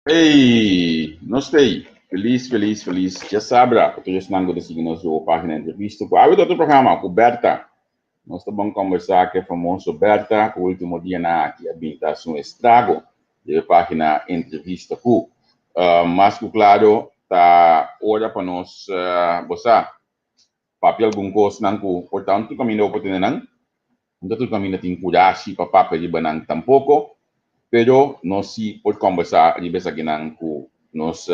Ei, não sei. Feliz. Já sabe, eu estou estudando de seguir nossa página de entrevista. A outro programa, com Berta. Nós estamos conversar com o famoso Berta, o último dia na que habitação estrago da página entrevista. Mas, claro, tá hora para nós, você, papel algum coisa, não, portanto, caminho oportunidade, não, todo caminho tem cuidado, para papel de banana tampouco. Pero nós sim pode conversar de vez aqui com nosso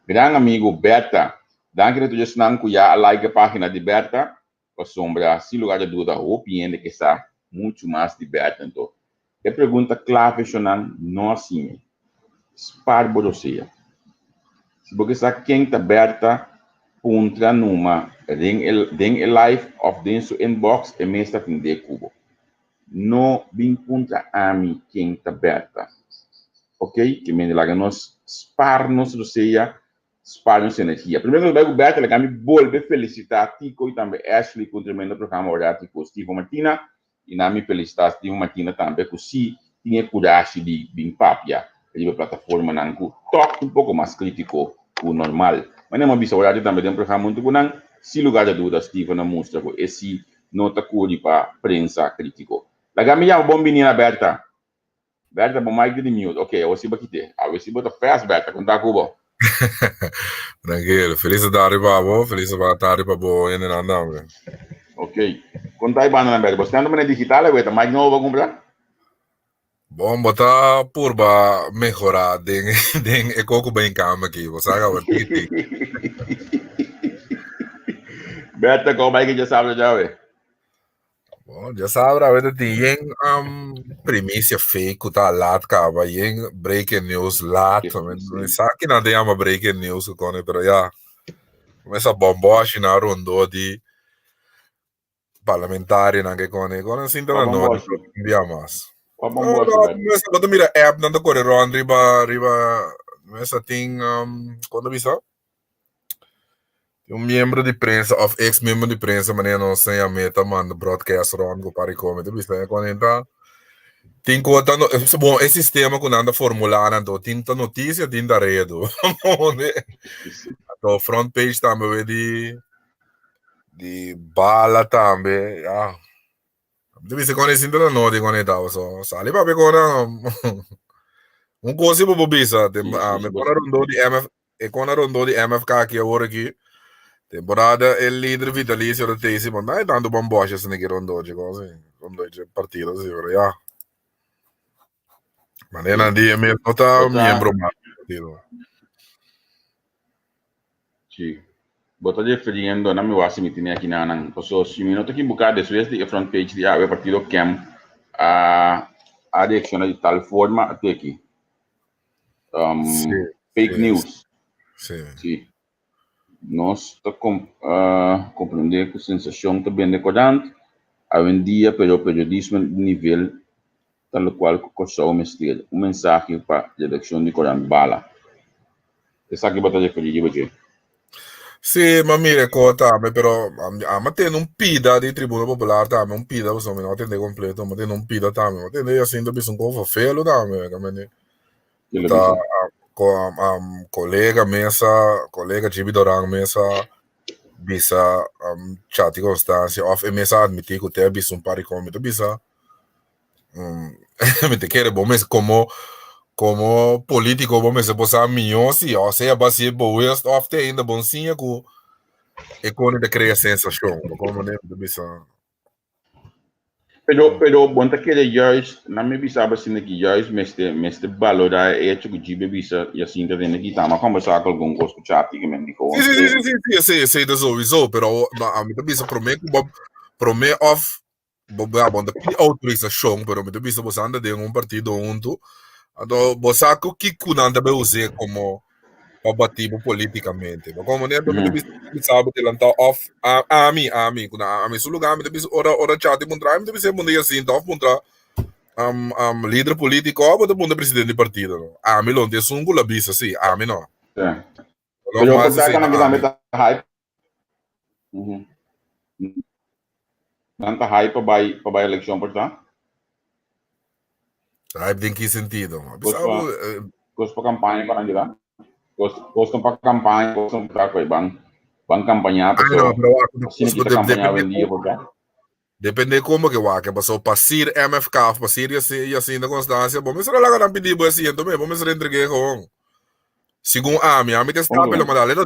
grande amigo Berta. Danke que tu já estás com a like a página de Berta. Para sombra, se lugar de dúvida, opinião que está muito mais de Berta. Então, a pergunta clave é não assim. Spar você. Se você sabe quem está Berta, punta numa den live of den seu inbox e mesmo está de cubo. No bin punta a mim quem está aberta. Ok? Que me diga, nós spar-nos energia. Primeiro, eu vou Berta, ela me volve felicitar Tico e também Ashley com o tremendo programa orado com Steve Martina e na me felicitar Steve Martina também que se tinha coragem de vir papia. Ele plataforma não toque pouco mais crítico o normal. Mas não é uma vista orado também de programa muito bom. Se lugar de dúvida Steve não mostra que esse nota curi para prensa crítico. La gamia bom menina Berta. Berta bom mais de mute. Ok, eu vou aqui. Eu vou botar fast Berta, contar com Tranquilo, feliz tarde babo, feliz tarde babo en el andambre. Ok, contar aí na Berta. Você anda na digital, Berta, mais novo para comprar? Bom, botar por ba melhorar den é coco bem calma aqui, você sabe o que Berta, como é que já sabe já, ué? Bom, já sabe, a verdade tem primícia fake, tá lá, cara, tem breaking news lá, não sabe que não tem uma breaking news com ele, mas já começa a bombar na rondo de parlamentar na que com ele, quando assim tá não envia mais. Mas quando mira app não tá correndo riba, mas tem quando visa membro de prensa, of ex-membro de prensa, mas não sei a meta, manda broadcast on go para come, tu viste, quando entra tem conta, bom, esse sistema quando anda formulando, então, tinta notícia, tinta rede, então, front page também de bala também, tu viste, quando esse entra não, quando entra, só, sali para ver quando, coisa para bobisa, me quando rondou de MF, e quando rondou de MFK aqui agora aqui, temporada il leader vitalizio da tesi, ma dai tanto bamboscia se ne che rondoce cose, rondoce partito sì, però ja. Ma ne na di mi nota membro ma partito. Sì. Bota referindo na mi wasi mitini aqui na nan, so si minuto que bucar de sueste e front page de ave partido cam a reacciona de tal forma até que fake news. Sim. Nós compreender que a sensação também é corrente, hoje em dia, pelo periodismo de nível tal qual que causou um mensagem para a redação de corrente bala. Essa aqui é a batalha que eu digo. Sì, ma mi ricorda, però ma te non pida di tribuno popolare, non pida, insomma, non tende completo, ma te non pida, ma tende a sento bisogno con felo, come ta collega mesa, collega Gibi Dorang mesa, bisa chati Costanza, off e mesa admiti che te bis un pari come bisa, me te quiere bom mes como político bom mes posa mio si, o sea, basi boas off te ainda bonzinha com e con de crea sensação, como né, bisa. Pero bonta que ele juist, na me bisaba assim que juist meste valorar é tipo de bisa e assim tá dentro aqui tá, mas conversar com algum gosto chati que me dijo. Sì, da sowieso, però a me bisa pro me off bonda que autorização, pero me bisa bosanda de um partido junto, ado bosaco que kunanda be use como combativo politicamente, mas como né, me bisa de lantar off a mim, quando a mim sul lugar me bisa ora chati montra, me bisa bunda assim, off montra líder político ou do mundo presidente de partido. A mim não tem sungula bisa, sim, a mim não. É. Pero mas tá quando a meta hype. Tanta hype para a eleição, portanto? Hype em que sentido? Gosto para campanha para andar. Gosto para campanha, gosto para coi bang campanha pessoa. Assim que campanha vendia portanto. Depende como que vai, que passou passir MFK, passir e assim na constância, bom, mas lá não pedir bom assim, então bom, mas entreguei com segundo a minha está pelo mandar, era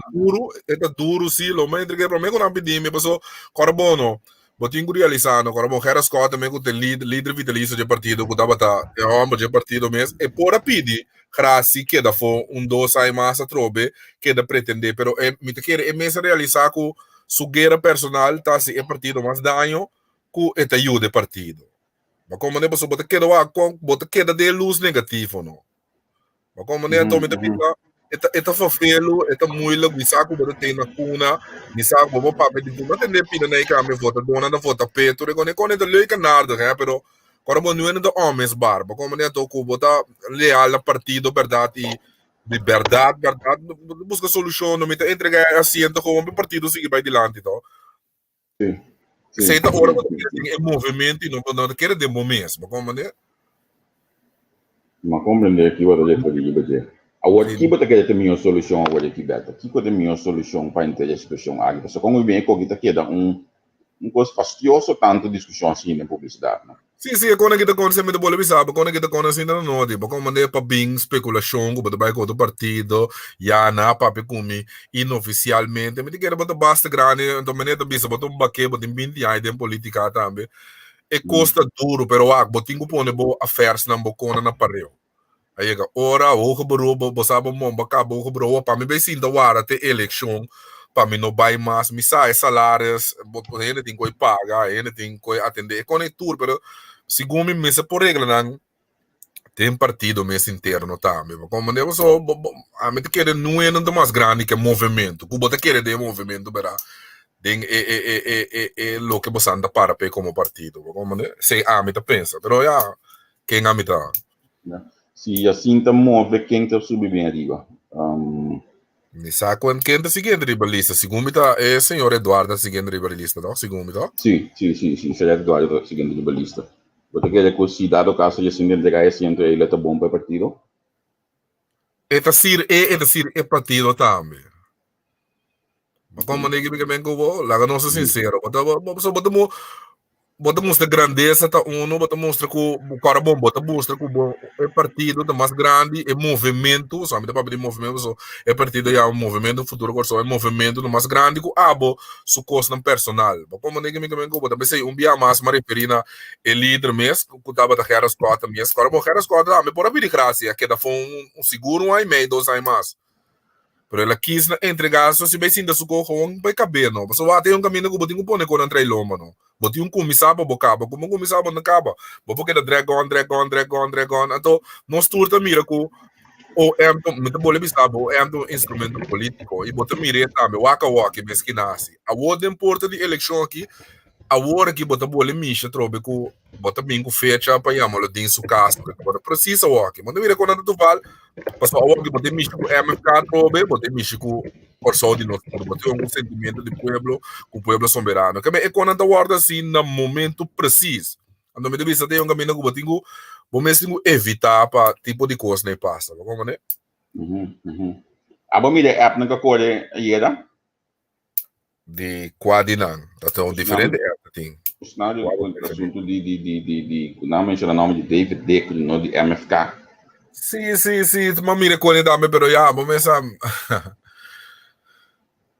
duro sim, lo me entreguei para mim com não pedir, me passou carbono, botinho realizando, carbono era Scott também com o líder vitalício de partido, que dava tá, é homem de partido mesmo, e por pedir, crasi que da foi dois aí massa trobe, que da pretender, pero me te quer é mesmo realizar com sugueira personal, tá se é partido mais danho com esta ajuda partido. Mas como não posso botar queda de luz negativo não. Mas como não tome da vida, esta fofelo, esta muila, me saco botar tem na cuna, me saco vou para pedir, não tem pina nem que a me vota dona da vota peto, quando é da lei que nada, né, pero quando não é da homens barba, como não tô com botar leal a partido, verdade e de verdade, busca solução, não me entregar assento com o partido seguir vai adiante, então. Sim. Certa hora é movimento e não quer de momento, como né? Mas compreender que o outro jeito de dizer. Agora que você quer ter minha solução agora que beta, que você minha solução para entender a situação aqui, só como bem que kita queda coisa fastidioso tanto discussão assim na publicidade, né? Sim, quando kita conhece me bola bisaba, quando kita conhece ainda não, tipo, como né para bem especulação, como vai com o partido, já na papi comi inoficialmente, me diga que basta grande, então me neta bisa, botar baque, botar 20 anos de política também. E custa duro, pero botinho pone bo affairs na bocona na pareu. Aí ora o bro bosaba momba acabou o bro para me bem sim da hora até eleição, para me não vai mais, me sai salários, botar ele tem que pagar, ele tem que atender conector, pero segundo me se por regra não tem partido mês interno também, como não só a me querer não é nada mais grande que movimento, o bota querer de movimento, verá. Lo que você anda para como partido, como né? Sei a meta pensa, pero já quem a meta. Se assim tá move quem está subir bem arriba. Me saco quem está seguindo ribalista, segundo meta é senhor Eduardo seguindo ribalista, não? Segundo meta? Sim, senhor Eduardo seguindo ribalista. Você quer que se dado o caso de assim entregar esse entre ele tá bom para partido? É partido também. Como ninguém me go, lá não sou sincero, bota mostra grandeza tá bota mostra que o cara bom, bota mostra que o partido tá mais grande, é movimento, sabe, para abrir movimento, so, é partido já um movimento futuro corso, é movimento mais grande que abo su costa personal. Como ninguém me go, bota pensei dia mais me referir na líder mesmo, que tava da Geras 4 mesmo, cara bom Geras 4, me por abrir graça, que da foi um seguro 1 ano e meio, 2 anos mais. Pero ela quis na entregar só se bem sinda su ko gewoon vai caber no. So ate yung caminho ko boting pone ko nang loma no. Boting yung kumisaba bocaba, como kumisaba na caba. Bo porque da drag on. Ato nós turta mira ko o muito bole bisabo é um instrumento político e bota mira também waka mesquinasi. A word importa de eleição aqui. A hora que bota bole misha trobe ko bota bingo fecha pa yamalo din su casa, bota precisa waki. Manda mira quando tu val passou a hora que bota misha ko MFK trobe, bota misha ko por de nós, bota um sentimento de pueblo, com pueblo soberano. Que é quando tu guarda assim no momento preciso. Ando me devia ter um caminho que botingo, bom mesmo evitar para tipo de coisa nem passa, como né? Abo mira app na kakore yeda? De quadinang, dat é diferente app ting. Os não o assunto de não menciona o nome de David Dick, no de MFK. Sim, mas mira quando dá-me pero já, vamos pensar.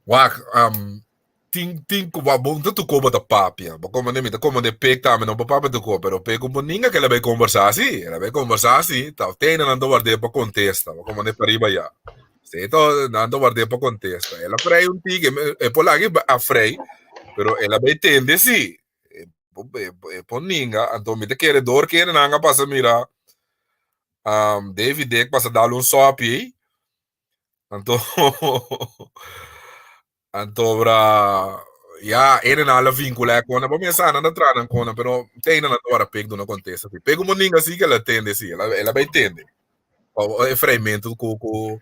Wak, ting ko ba bom tu ko ba ta papia, ba como nem como de pek tá, mas não papia tu ko, pero pek com ninguém que ela vai conversar assim, tá, tem não do guarde para contesta, ba como nem pariba já. Então, não do guarde para contesta. Ela frei um tigre, é por lá que a frei, pero ela vai entender sim. Por ninguém, então me te quer dor que não passa mira. David Dick passa dar um sop aí. Então bra ja na alla vincula com a minha sana na trana com pero tem na hora pego do não acontece pego uma ninga assim que ela entende assim ela vai entender o freimento com o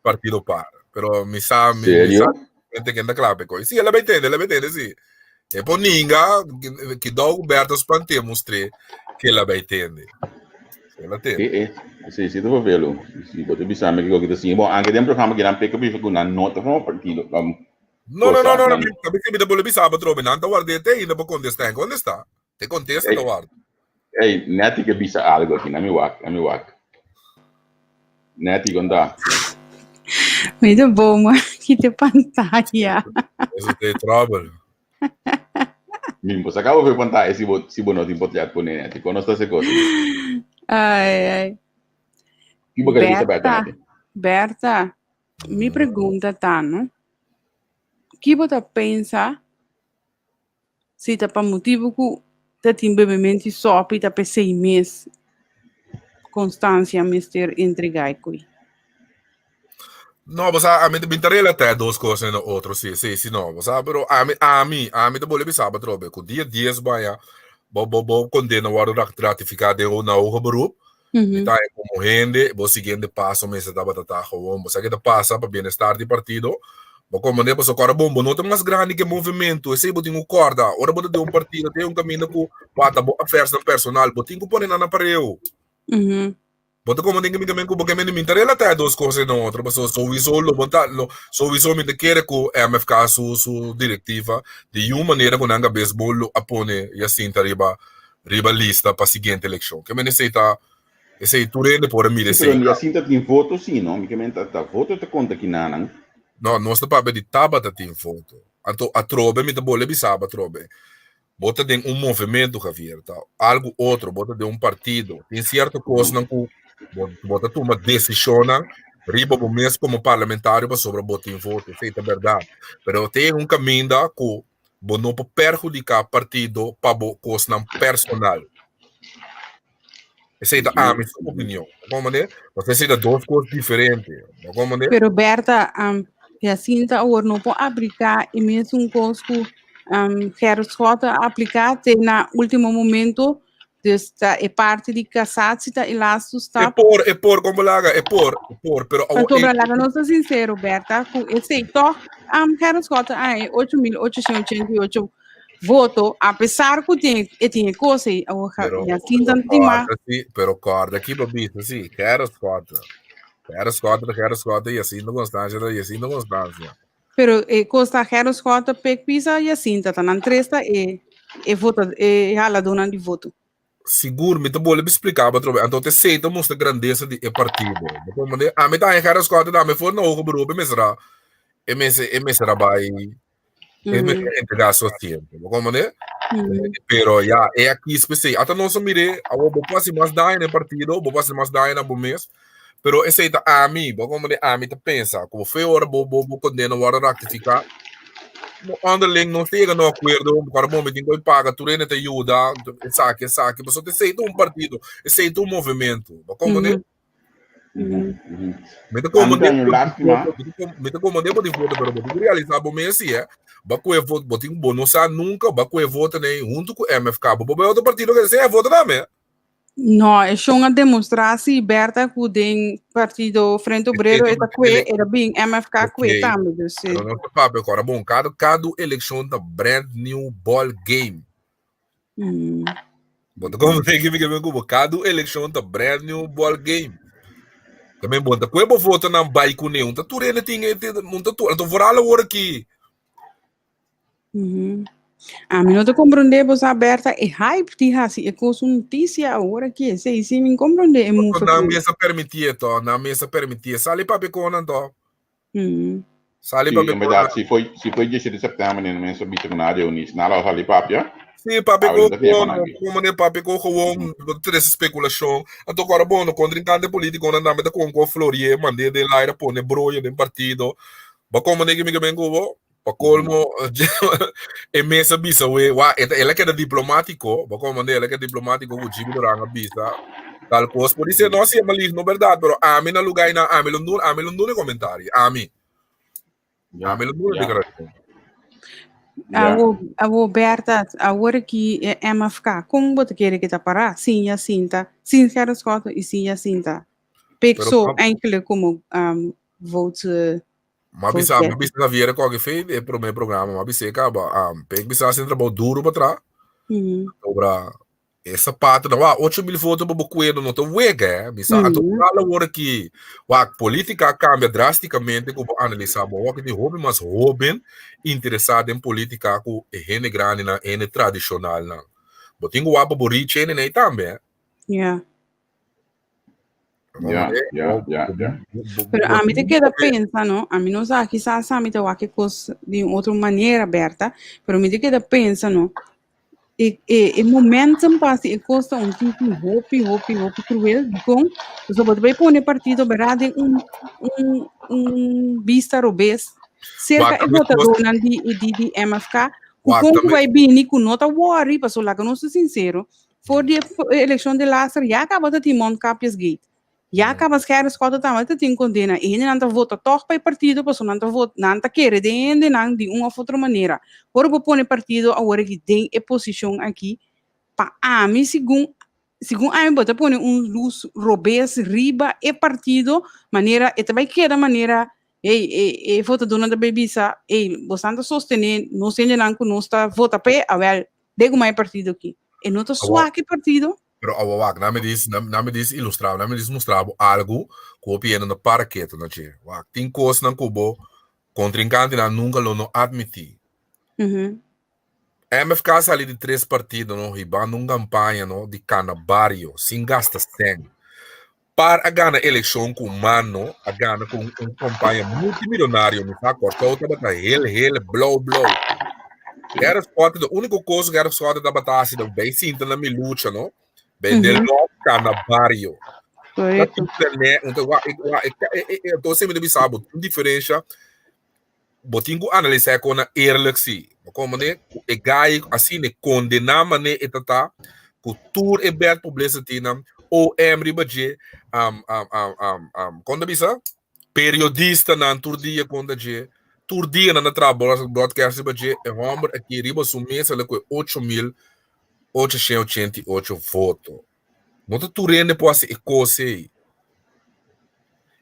partido para pero me sabe gente que anda claro com sim ela vai entender sim é por ninga que dá o Berto Spante mostrei que ela vai entender ela entende sì, devo verlo sì potrebbe essere che assim bom anche dentro programma che non pecca per una nota from partito No, sabi que me dá bolsa para trobe, não tá guardando até ainda para contestar, onde está? Te contesta, tá guarda. Ei, neti que bisa algo aqui, na mi wak. Neti gonda. Muito bom, que te pantalla. Isso tem trouble. Mimpo, se acabo de pantalla si bo no te importa poner neti, conosco essa coisa. Ai. Berta, me pergunta, tá, não? Que você pensa se tá para motivo que tá tem bebimento só e tá para 6 meses constância mister entregar coi. No, a mí me interesa até duas coisas no outro, sim, não, pero a mim te boleh sabe trobe, com dia banha, bo condena o ratificado ou na hoja beroep. Então, como rende, o seguinte passo, mas você dá batata, você que passa para bem-estar do partido. Como né, você agora bom, não tem mais grande que movimento, esse botinho um corda, ora botar de um partido, tem um caminho com pata, a festa personal, botinho pôr na pareu. Bota como tem que me porque me interessa até duas coisas não outra, mas só visou me querer com MFK su diretiva de uma maneira com anga beisebol a pone e assim tá riba lista para seguinte eleição. Que me necessita esse turene por mim esse. Mas assim tá tem voto sim, não? Me que tá voto te conta que não. No, nós estamos para de tabata tem foto. A trobe me bole bisaba trobe. Bota de um movimento Javier, tá? Algo outro, bota de um partido. Tem certa coisa não que bota uma decisão, riba o mês como parlamentário sobre botar em voto, feita verdade. Pero tem um caminho da que não pode perjudicar partido para coisa não personal. Essa é a minha opinião. Como né? Você sei duas coisas diferentes. Como né? Pero Berta, e assim tá o não pode aplicar e mesmo coisas quero só aplicar até na último momento desta é parte de casar se tá e lá está é por como laga é por pero então para laga não sou sincero Berta esse to quero só 8.888 voto apesar que tem coisa e assim tanto mais pero corda aqui babita sim quero escuta e assim não constância Pero costa quero escuta pek pisa e assim tá na entrevista e vota e ela dona de voto seguro me vou explicar para trocar então te sei então mostra a grandeza de partido como né a me tá em quero escuta dá me for no o grupo me será vai entregar seu tempo como né pero já é aqui especial até não só mire vou passar mais daí no partido vou passar mais daí na mês Pero esse tá a mim, como de a mim tá pensa, como foi hora bo condena hora ratificar. Onderling não chega no acordo, para o momento em que paga, tu ainda te ajuda, saque, você te aceita partido, aceita movimento. Como de Meta como de meta como de pode votar, pero pode realizar bom assim, é. Baco é voto, botinho bom, não sabe nunca, baco é vota nem junto com MFK, bobo é outro partido que você é vota também. Não, é só uma demonstração aberta com o partido Frente Obrero e era bem MFK que também, assim. Não se papo agora, bom, cada eleição tá brand new ball game. Bota como tem que ficar com cada eleição tá brand new ball game. Também bom, tá com o voto na bike nenhum, tá tudo ainda tinha, tá tudo, então vou lá agora aqui. A mim não te compreender, você aberta e hype de assim, é coisa notícia agora que sei se me compreender é muito. Na mesa permitia, sali para pecona então. Sali para pecona. Verdade, se foi 10 de setembro, né, mesa bicentenária unis, nada sali papia. Sim, papi como ne papi ko gewoon três especulação. Então agora bom, no contrincante político na nome da com Florie, mandei de lá era pôr broio de partido. Ba como ne que me bem go pa colmo e mesa bisa we wa ela que é diplomático, ba como ne ela que é diplomático o jibi duranga bisa. Tal coisa, por isso não se é maligno, verdade, pero a mim na lugar na a mim não comentário, a mim não declaração. A Roberta, agora que é MFK, como você quer que tá parar? Sim, assim, tá. Sim, quero escutar e sim, assim, tá. Pexo, enkele como vote. Mas bisa vier qualquer feito é pro meu programa, mas bisa acaba, bisa assim trabalho duro para trás. Obra essa parte não, 8.000 votos para bucueiro não tô wega, bisa a toda hora que a política cambia drasticamente, como analisamos, o que de hobby, mas hobby interessado em política com ene grande na ene tradicional na. Botinho o abo boriche ene também. Pero a mí te queda pensa, ¿no? A mí no sabe, quizás a mí te va a que cosa de otra manera aberta, pero a mí te queda pensa, ¿no? E momentum passa e costa tipo hopi cruel com você pode pôr partido verdade vista robês cerca e votador de MFK o como vai vir com nota worry para solar que não sou sincero for de eleição de Lázaro já acaba de timon Capias Gate já acaba as caras quando tá mas tem condena e não tá vota toch para partido para não tá vota não tá querer de uma ou outra maneira por pôr partido agora que tem a posição aqui para a mim segundo a mim bota pôr luz robês riba e partido maneira e também que da maneira e vota dona da bebisa bastante sostener não sei não que não está vota para a ver de como é partido aqui e não tá só que partido. Pero awak na me diz ilustrar, na me diz mostrar algo que o piano no paraquedo na che. Wak tem coisa na cubo contrincante na nunca lo no admitir. MFK sali de 3 partidos no ribando uma campanha no de canabario, sem gasta sangue. Para a gana eleição com mano, a gana com campanha multimilionário, me tá cortou tá hele blow. Era foto do único coisa que era foto da batalha da bem sinta na minha luta, no? Vender canabario. Então, sempre me sabe, diferença. Botingo analisar com a eerlijk zie. Como né, é gai assim né condenar mané etata, cultura e bel publicidade ou emri budget quando bisa periodista na turdia quando je turdia na trabalho broadcast budget é homem aqui riba sumessa lá com 8.888 votos. Não tá turende depois e coisa.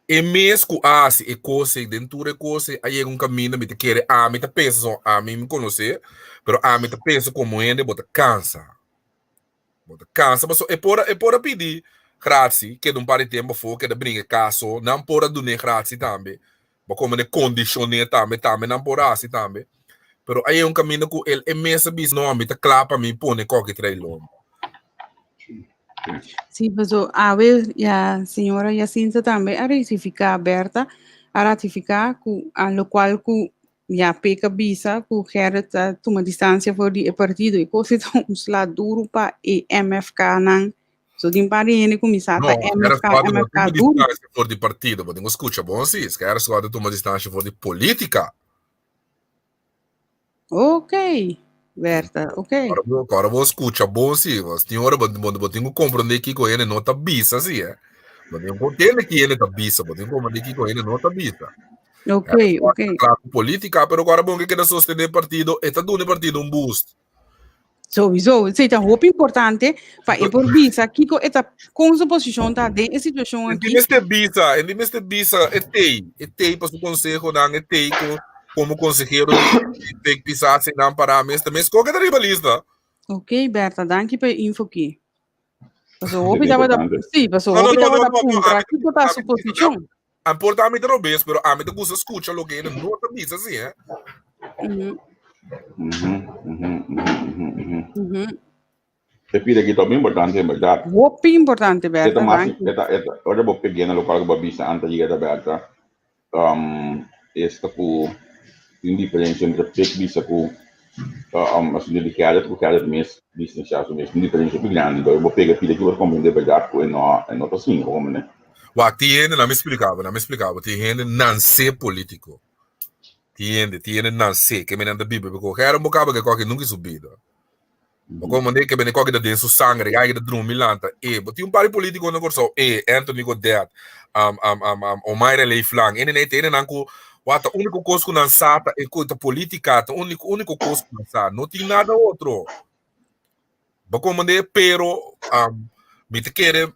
E mesmo assim, e coisa dentro da coisa, aí é caminho me te quer a mim te pensa só a mim me conhecer, pero a mim te pensa como ainda bota cansa, mas é por pedir graça que não pare tempo for que de brinca caso não por do nem graça também, mas como ne condicionar também não por assim também, pero aí é caminho que ele é mesmo bis não me te clapa me põe qualquer trailão. Sim, mas a ver, a senhora Jacinta também a ratificar aberta, a ratificar a lo qual que já peca bisa que quer tomar distância for de partido e coisa tão lá duro para MFK não So din parene começar No, a era squadra uma MFK distância for de partido, mas não escuta bom sim, era squadra uma distância for de política. Ok, Berta, ok. Agora vou escutar bom sim, mas tem hora vou tenho compreender que com ele não tá bisa assim, Mas eu entendo que ele tá bisa, mas tenho compreender que com ele não tá bisa. Ok, ok. Claro, política, pero agora bom que quer sostener partido, e tá dando partido um boost. Sowieso, het is een hoop importante. Van je por visa, kiko eta com sua posição tá de a situação aqui. Em Mr. Bisa, etei para o conselho, não etei como conselheiro de pisar sem não parar, mas também escolhe da rivalista. Ok, Berta, danke per info aqui. Paso hopi dava da, sim, paso hopi dava da punta, kiko tá sua posição. Importa a mim de robês, pero a mim de gusta escuta lo que ele não tá bisa assim, Repita aqui também importante, verdade. Hopi importante, Berta. Ora vou pegar na local que babisa antes de chegar da Berta. Esta com indiferença entre pek bisa com assim de cada mês business já mês indiferença muito grande. Então eu vou pegar aqui para compreender verdade com não tá assim como né. Tiene não me explicava, tiene não ser político. Tiene não ser que me não da Bíblia, porque era um bocado que qualquer nunca subido. Como nem que bene qualquer da dentro sangue, que da drum milanta, tinha um par político no corso, Anthony Goddard, Omaira Leiflang, ele tem nanco Wata único coisa que não sata é coisa política, único coisa que não sata, não tem nada outro. Como de pero me te quer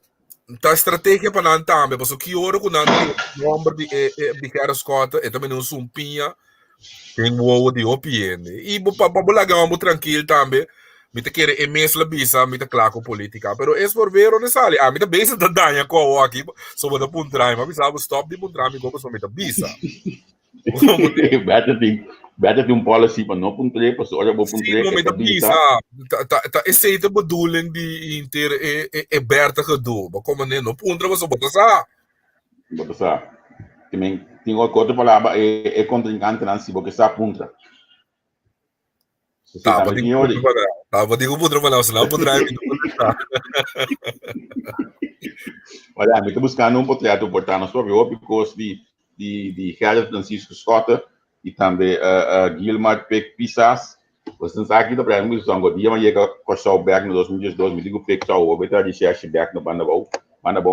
tá estratégia para não também, porque que hora que não nombre de cara escota é também não sumpinha tem o de opinião e para bolagar muito tranquilo também. Me te quer mês la bisa, me te claro política, pero es por ver onde sale. Me te base da danha com o aqui, sobre da puntra, mas sabe stop de puntra, me como sobre da bisa. Beta tem policy para não puntre, para olha vou puntre. Sim, mas bisa. Esse é a bedoeling de inter é berta que do, como nem no puntra você bota sa. Bota sa. Também tem outra palavra é contrincante não se porque sa puntra. Vou digo puntra para não, senão puntra é olha, me tô buscando um portreto importante sobre o because de Gerard Francisco Scott e também Gilmar Peck Pisas. Você sabe que da praia muito zongo dia mas chega com o back no 2012 me digo Peck só o betar de share back no banda bom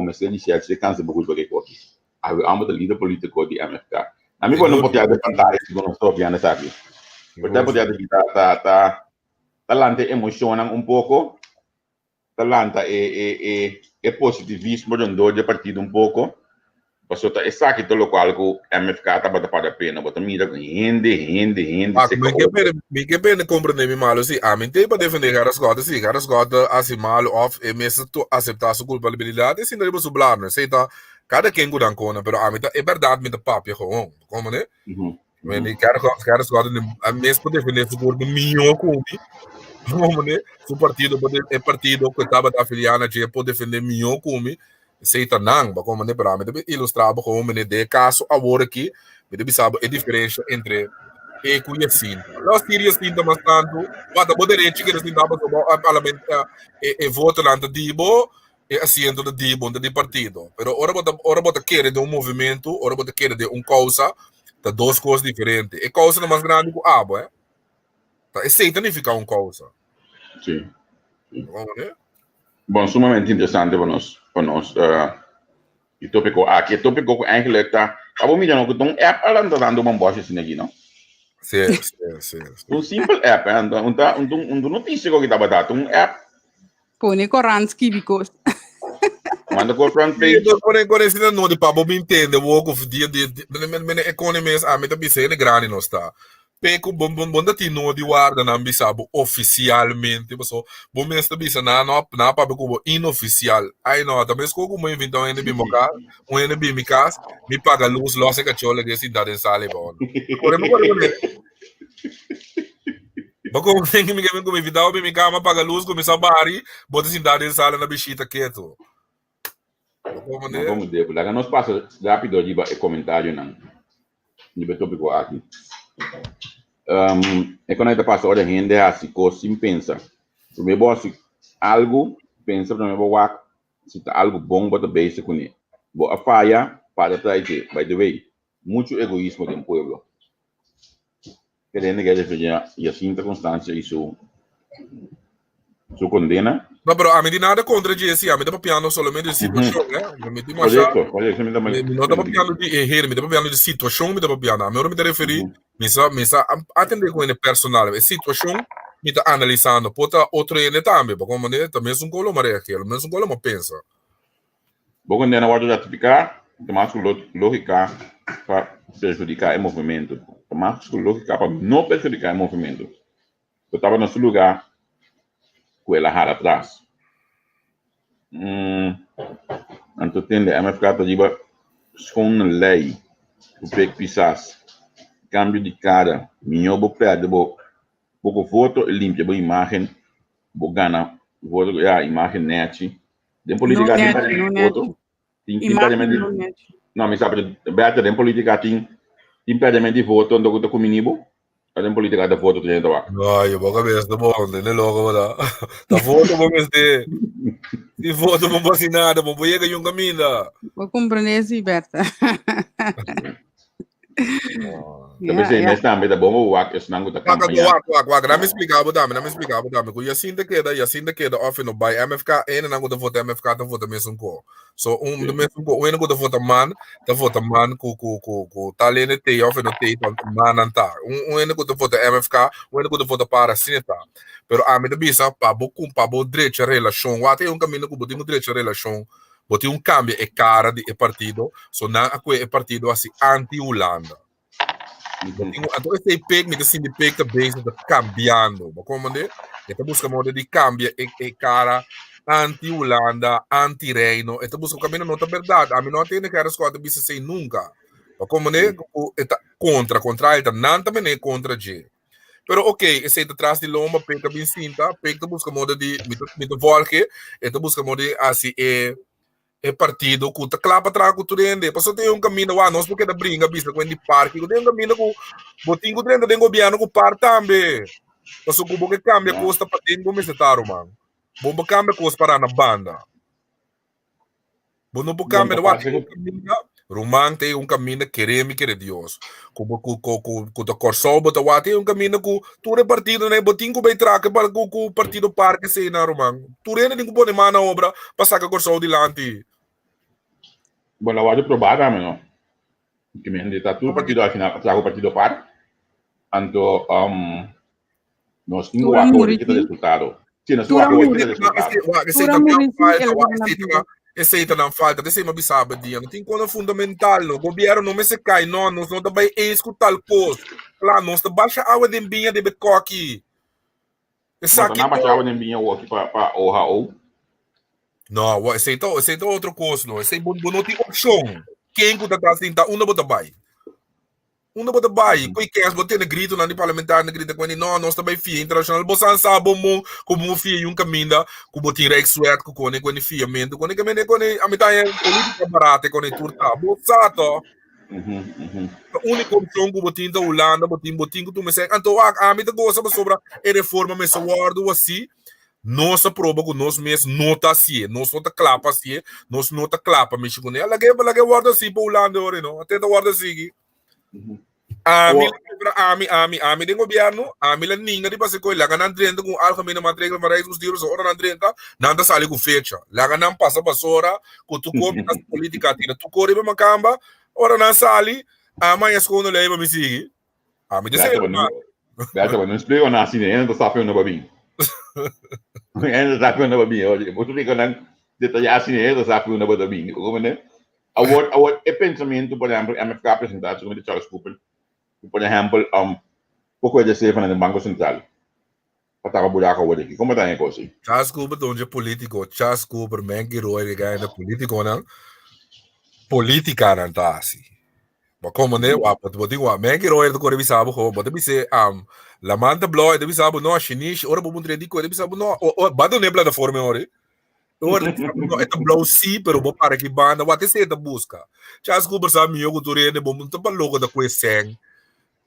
mas ele share se cansa muito porque coisa eu amo da líder político de MFK a mim quando portreto de pantalla se não estou vendo sabe portreto de tá talante emociona pouco talanta é positivismo de partido pouco. Passou tá exato todo qual que MFK tá para a pena, botar mira com rende. Me que pena compreender me mal assim, mim tem para defender caras gota assim mal off e mesmo tu aceitar sua culpabilidade, assim não é sublar, né? Sei tá cada quem cuida com, pero mim tá é verdade me tá papo como né? Mas caras gota mesmo defender sua culpa minho como né? Su partido é partido que estava afiliado a pode defender minho como seita não, como né para me ilustrar como né de caso agora aqui me deve saber a diferença entre eco e assim. Nós teríamos ainda mais tanto, mas poderia que eles ainda mais o parlamento e voto lá do Dibo e assento do Dibo do partido. Pero ora bota querer de movimento, ora bota querer de causa, tá duas coisas diferentes. E causa não mais grande que abo, Tá, e seita nem fica causa. Sim. Vamos ver? Bom, sumamente interessante para nós. E tópico aqui, tópico eigenlijk tá. Abo me não que um app ela tá dando uma bosta assim aqui, não? Sim. Um simples app, notícia que estava dando, app. Põe Koransky because. Manda com front page. Quando esse não de papo me entende, o work of dia de economia, me tá pensando grande não está. Peco bom da tino de guarda na bisabo oficialmente, so bom mesmo bisa na papo como inoficial. Aí não, também como inventar um NB moca, um NB mi casa, me paga luz, losse cachola que se dá em sala bom. Como tem que me invitar me cama paga luz, começar a bari, bota se dar em sala na bichita quieto. Vamos ver, lá nós passa rápido de comentário não. De tópico aqui. É quando a gente passa a rende assim, sem pensar. Primeiro, algo, pensa, primeiro, se tá algo bom para base com ele. Bo a falha para trás, by the way, muito egoísmo do povo. Querendo que e assim circunstância isso condena. No, pero a mí de nada contra GSI, a mí estaba piano solamente de situação, né? Me di Correto, não estava piano de erro, me estava piano de situação, me estava piano. A mim me referi, me sa atender com ele personal, a situação me está analisando, pota outro ele também, porque como né, também um colo maria aquilo, mas um colo pensa. Bom, quando na hora de ratificar, tomar lógica para prejudicar o movimento, tomar lógica para não prejudicar o movimento. Eu estava no seu lugar com ela rara atrás. Então, tende a MFK está de com lei, o PEC pisas, cambio de cara, minha boa perde, pouco foto, limpa a imagem, boa gana, voto, a imagem net, de política tem foto, tem impedimento, não, mas sabe, beata de política tem impedimento de voto, onde eu estou comigo. Ada politika ada foto tuh itu, Pak. Ay, baka bes na bong, niloloko mo na. Ta foto mo bes de. Di foto mo ba sinada mo, buya yung kamina. Vou compreender, Berta. Tapi sih, nesta também tá bom, o wak es nangu ta campanha. Wak, na me explicava dami. Kung yasin da queda, off no by MFK, nangu da foto MFK, da foto mesmo ko. So, da mesmo ko, nangu da foto man, ku talene te, off no te, man anta. Nangu da foto MFK, nangu da foto para sineta. Pero a me da bisa, pabo direita relação, wate yung caminho ko, buti mo direita relação, buti um cambio e cara de partido, so na ako e partido assim anti-Holanda. Então, esse PEC, me assim de PEC também está cambiando. Como né? Então, busca modo de cambio e cara anti-Holanda, anti-Reino. Então, busca o caminho não é verdade. A mim não tem que as coisas bisa sem nunca. Como né? Contra ele, não também é contra G. Pero ok, esse atrás de lomba, PEC bem cinta, PEC busca modo de me volque, então busca modo de assim é partido que tá clapa atrás com tudo ainda. Passou tem caminho lá, nós porque da brinca vista com de parque, tem caminho com botinho dentro do governo com par também. Passou com que cambia custa para ter como se tá mano. Bomba cambia custa para na banda. Bom não cambia lá Rumang tem caminho queremos que Deus. Como da Corsol bota lá tem caminho com tudo partido né, botinho com bem traque para o partido parque sei na Rumang. Tudo ainda tem que pôr mano obra passar com Corsol dilante. Bom, lá vai provar não. Que me ande tá tudo partido ao final, trago partido par. Anto nós temos o acordo que tá resultado. Sim, nós temos o acordo que tá resultado. Esse não falta, desse uma bisaba dia, não tem coisa fundamental, no governo não me se cai, não também escutar coisa. Lá nós tá baixa água de binha de becoque. Esse aqui não baixa água de binha o aqui para o não, esse é outro coisa, não. Esse é não tem opção. Quem que tá assim, tá uma bota bai. Uma bota bai, coi que as botar grito na parlamentar, na grita com ele, não, nós também fia internacional, bosan sabe como fia um caminho, com botin rex suet com ele fiamento, com ele a metade política barata com ele turta, bosato. A única opção que botin da Holanda, botin que tu me sei, então a mim tá gosta sobre a reforma me se guardo assim. Nossa prova com nós mesmos nota assim, nós não tá clapa assim, nós não tá clapa mexer com ele, ela que guarda assim para Holanda ora não, até da guarda assim. A mim tem governo, a mim lá ninguém de passar coisa, lá que não drenta com algo na regra para os dias ora não drenta, nada sai com fecha, lá que não passa passora, com tu come nas política tira, tu corre para macamba, ora não sai, amanhã escondo leva me sigue, a mim dizer, Beata, não explica nada assim, ainda está fazendo babinho. Ainda está fazendo babinho, olha, muito rico não detalhar assim, ainda está fazendo babinho, como né? O pensamento, por exemplo, MFK apresentado como de Charles Cooper, por exemplo, pouco de ser no Banco Central. Para a buraco hoje aqui, como está a coisa? Charles Cooper onde é político, Charles Cooper, mengi roi que é político não, política não tá assim. Mas como né, o digo, mengi roi do corre bisabo, como deve ser la manta blow, deve saber não, chinis, ora bom tredico, deve saber não, bado nem plataforma ora. Ora, é blow sim, pero bom para que banda, o até se busca. Charles Cooper sabe eu que tu rende bom, muito para logo da coeseng,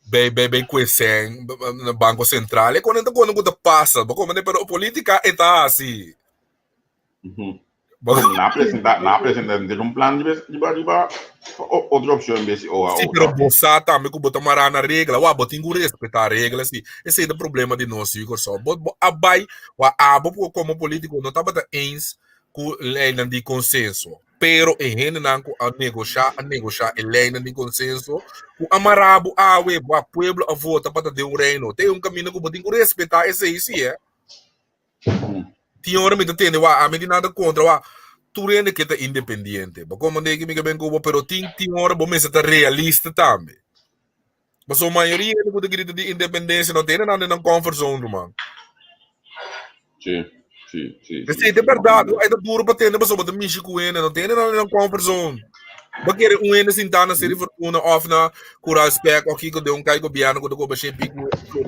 bem coeseng, no Banco Central, é quando tu passa, como né, pero política é tá assim. Na apresentar de um plano de outra opção em vez de sim, pero você também que botar uma na regra, o abo tem que respeitar a regra, assim. Esse é o problema de nós, Igor, só. Abai, o abo como político não estava eens com lei de consenso. Pero em rende não a negociar a lei de consenso, o amarabo a pueblo a vota para ter um reino. Tem um caminho que tem que respeitar esse aí, é. Tem hora me entende, a mim nada contra, tu rende que tá independente. Como nem que me bem como, pero tem hora bom mas tá realista também. Mas a maioria do mundo grita de independência não tem nada na comfort zone, mano. Sim. Esse é verdade, é duro para ter, mas só botar michi com ele, não tem nada na comfort zone. Porque um ene sentar na série fortuna off na curar spec aqui que deu cai governo que do baixo pico por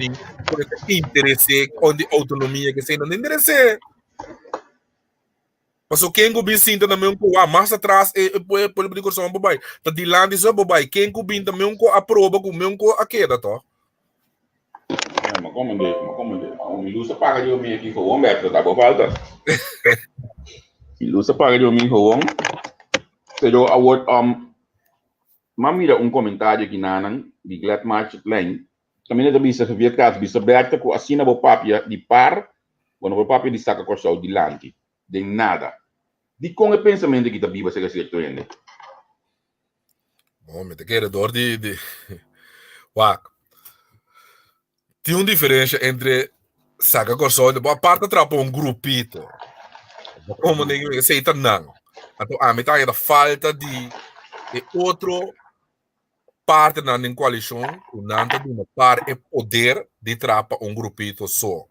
interesse onde autonomia que sei não interesse. Mas o quem gobi sinta na meu co a massa atrás e pode pedir coração bobai. Tá de lá disso bobai, quem gobi também co aprova com meu co a queda tá. Mas como o Milusa paga de homem aqui com o homem, tá bom falta. Milusa paga de homem com o homem. Pero mira comentário aqui na de Glad March Lane. Também da bisa se via caso bisa Berta com assina o papia de par, quando o papia de saca corso de lante, de nada. De com o pensamento que tá viva se certo ainda. Bom, me te quero dor de tem uma diferença entre saca corso de boa parte atrapa um grupito. Como ninguém sei tá não. Então, a metade da falta de outro parte na coalição, o nanta de uma par é poder de trapa um grupito só.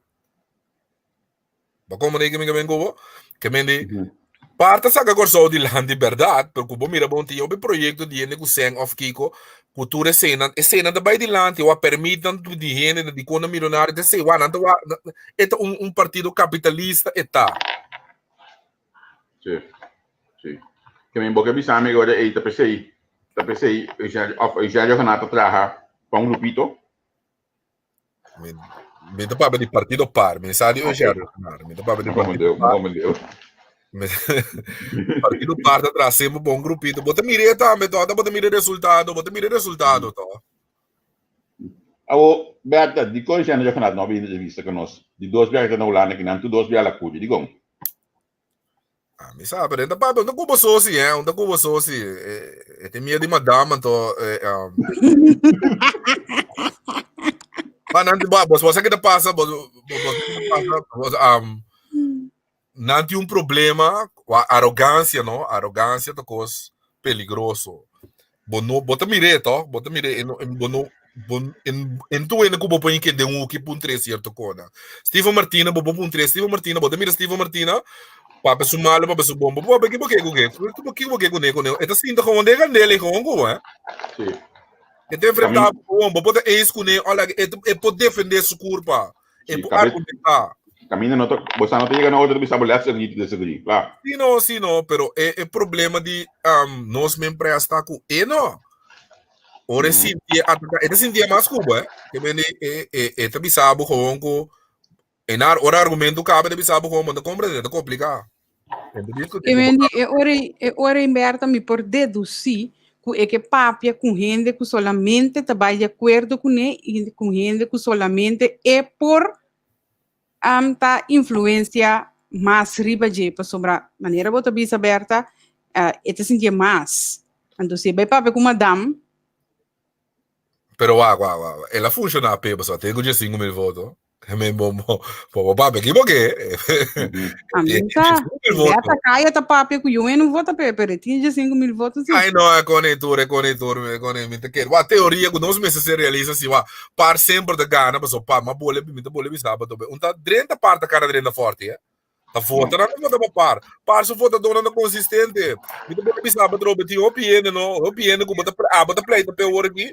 Mas como ninguém me bem como, que me parte saca corso de lá de verdade, porque o mira bom tinha o projeto de negociação of Kiko, cultura cena da vai de lá, o permitam de gente de economia milionária de ser, é um partido capitalista eta. Sim. Que me boca bisame agora aí tá pensei já Renato traja para um grupito. Me dá para de partido par, me sabe eu já me dá para de partido par. Partido par tá trazendo um bom grupito. Bota mire também, bota mire resultado tá. O Berta, de coisa já Renato não havia vista que nós de dois viagens na Holanda que não tu dois viagens lá cuide, digam. Mi sabe, ainda papo, não cubo soci, não cubo soci. Tem medo de madama, então. Mas não tem você que passa, não tem problema com a arrogância, não? Arrogância é coisa peligroso. Bota mire, tá? Bota mire, em tu ainda cubo põe que de um que puntre certo coisa. Steve Martina, bobo puntre, Steve Martina, bota mire Steve Martina. Papa sumalo, papa subombo, papa que com ele, é assim da onde é dele com Sim. Então enfrentar o bombo, pode com ele, olha, é pode defender sua curva, é pode argumentar. Caminho não você não tem na hora de bisa bolhar se de seguir, claro. Sim, não, pero é problema de nós mesmo para estar com ele, não. Ora sentia mais cuba, que vem é também sabe com ora argumento cabe de bisa como não compreende, é complicado. E ora Berta me por deduzir que papia com gente que solamente trabalha de acordo com ele e com gente que solamente é por ta influência mais riba de sobre a maneira bota bisa Berta te sentia mais. Então se vai papia com madame. Pero ela funciona a só tem que 5.000 votos. Me bombo papi que Berta caia tá papi com eu não vota pero tinha 5.000 votos. Ai não é conector a teoria que nós meses se realiza assim par sempre da gana mas o pa ma bole bisaba to tá 30 parte cara 30 forte tá vota não vota para par se vota dona não consistente me bole bisaba trobe ti opinião que bota play to pe hora aqui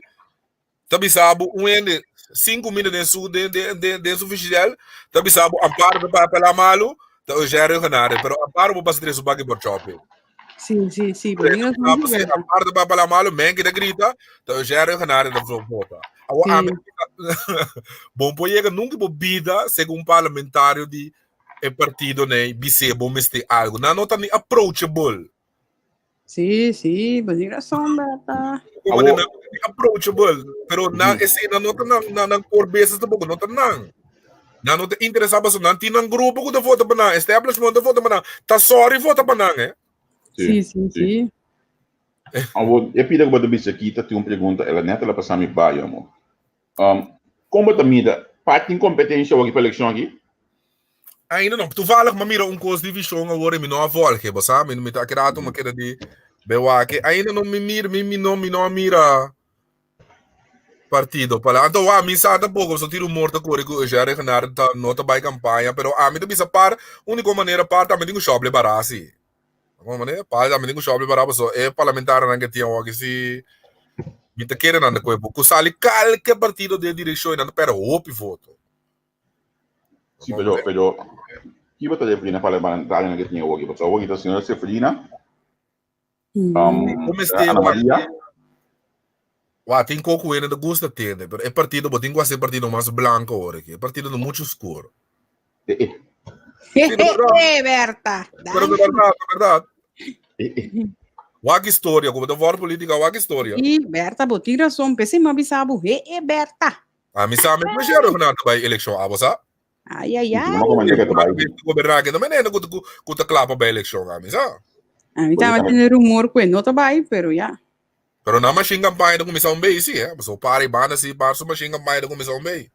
tá bisaba ende 5 minutos de oficial, tapi sabe amparo para malo, então já é ganhar, pero amparo vou passar isso bagi por shopping. Sim. Amparo para malo, mengue da grita, então já é ganhar da volta. Agora bom poiega nunca bebida segundo parlamentário de e partido né bisebo meste algo na nota ni approachable Sí, pues tiene razón, Berta. como na approachable pero na esse na nota na core basis também nota não na nota interessava so nanti nang grupo ko da foto pa na establishment da foto pa na tá sorry foto pa na Sí. Eu pedi que você disse aqui, tem uma pergunta, ela neta ela passar me baia, amor. Como tá mida? Parte incompetência aqui para eleição aqui? Ainda não, toevallig maar mira coisa de visão agora me não volge, você sabe? Me tá querendo uma queda de bewake. Ainda não me mira partido para então a mim sabe pouco, só tiro morto com o já regenerar tá nota by campanha, pero a mim também par única maneira para também tem shoble barasi. Alguma maneira para também tem shoble barasi, só é parlamentar não que tinha aqui se me tá querendo andar com o sali qualquer partido de direção ainda pero hope voto. Sì, però chi vota di prima parlamentare che tinha hoje? Porque hoje a senhora Sefrina, Como Ana Maria. Tem coco ainda gosta tende, pero é partido, botin quase partido mais branco agora aqui, é partido de muito escuro. Berta. Pero de verdade. Wag história, como da war política, wag história. Sí, Berta, pues tiene razón, pésima bisabu. Berta. A mim sabe, mas já Renato vai eleição, a você? Ay. Governar que também não cuta clapa para eleição, a mim sabe? A mí también tiene rumor que no te va a ir, pero ya. Pero na machine campanha da comissão B, sim, é? Mas o pare banda se parso machine campanha da comissão B.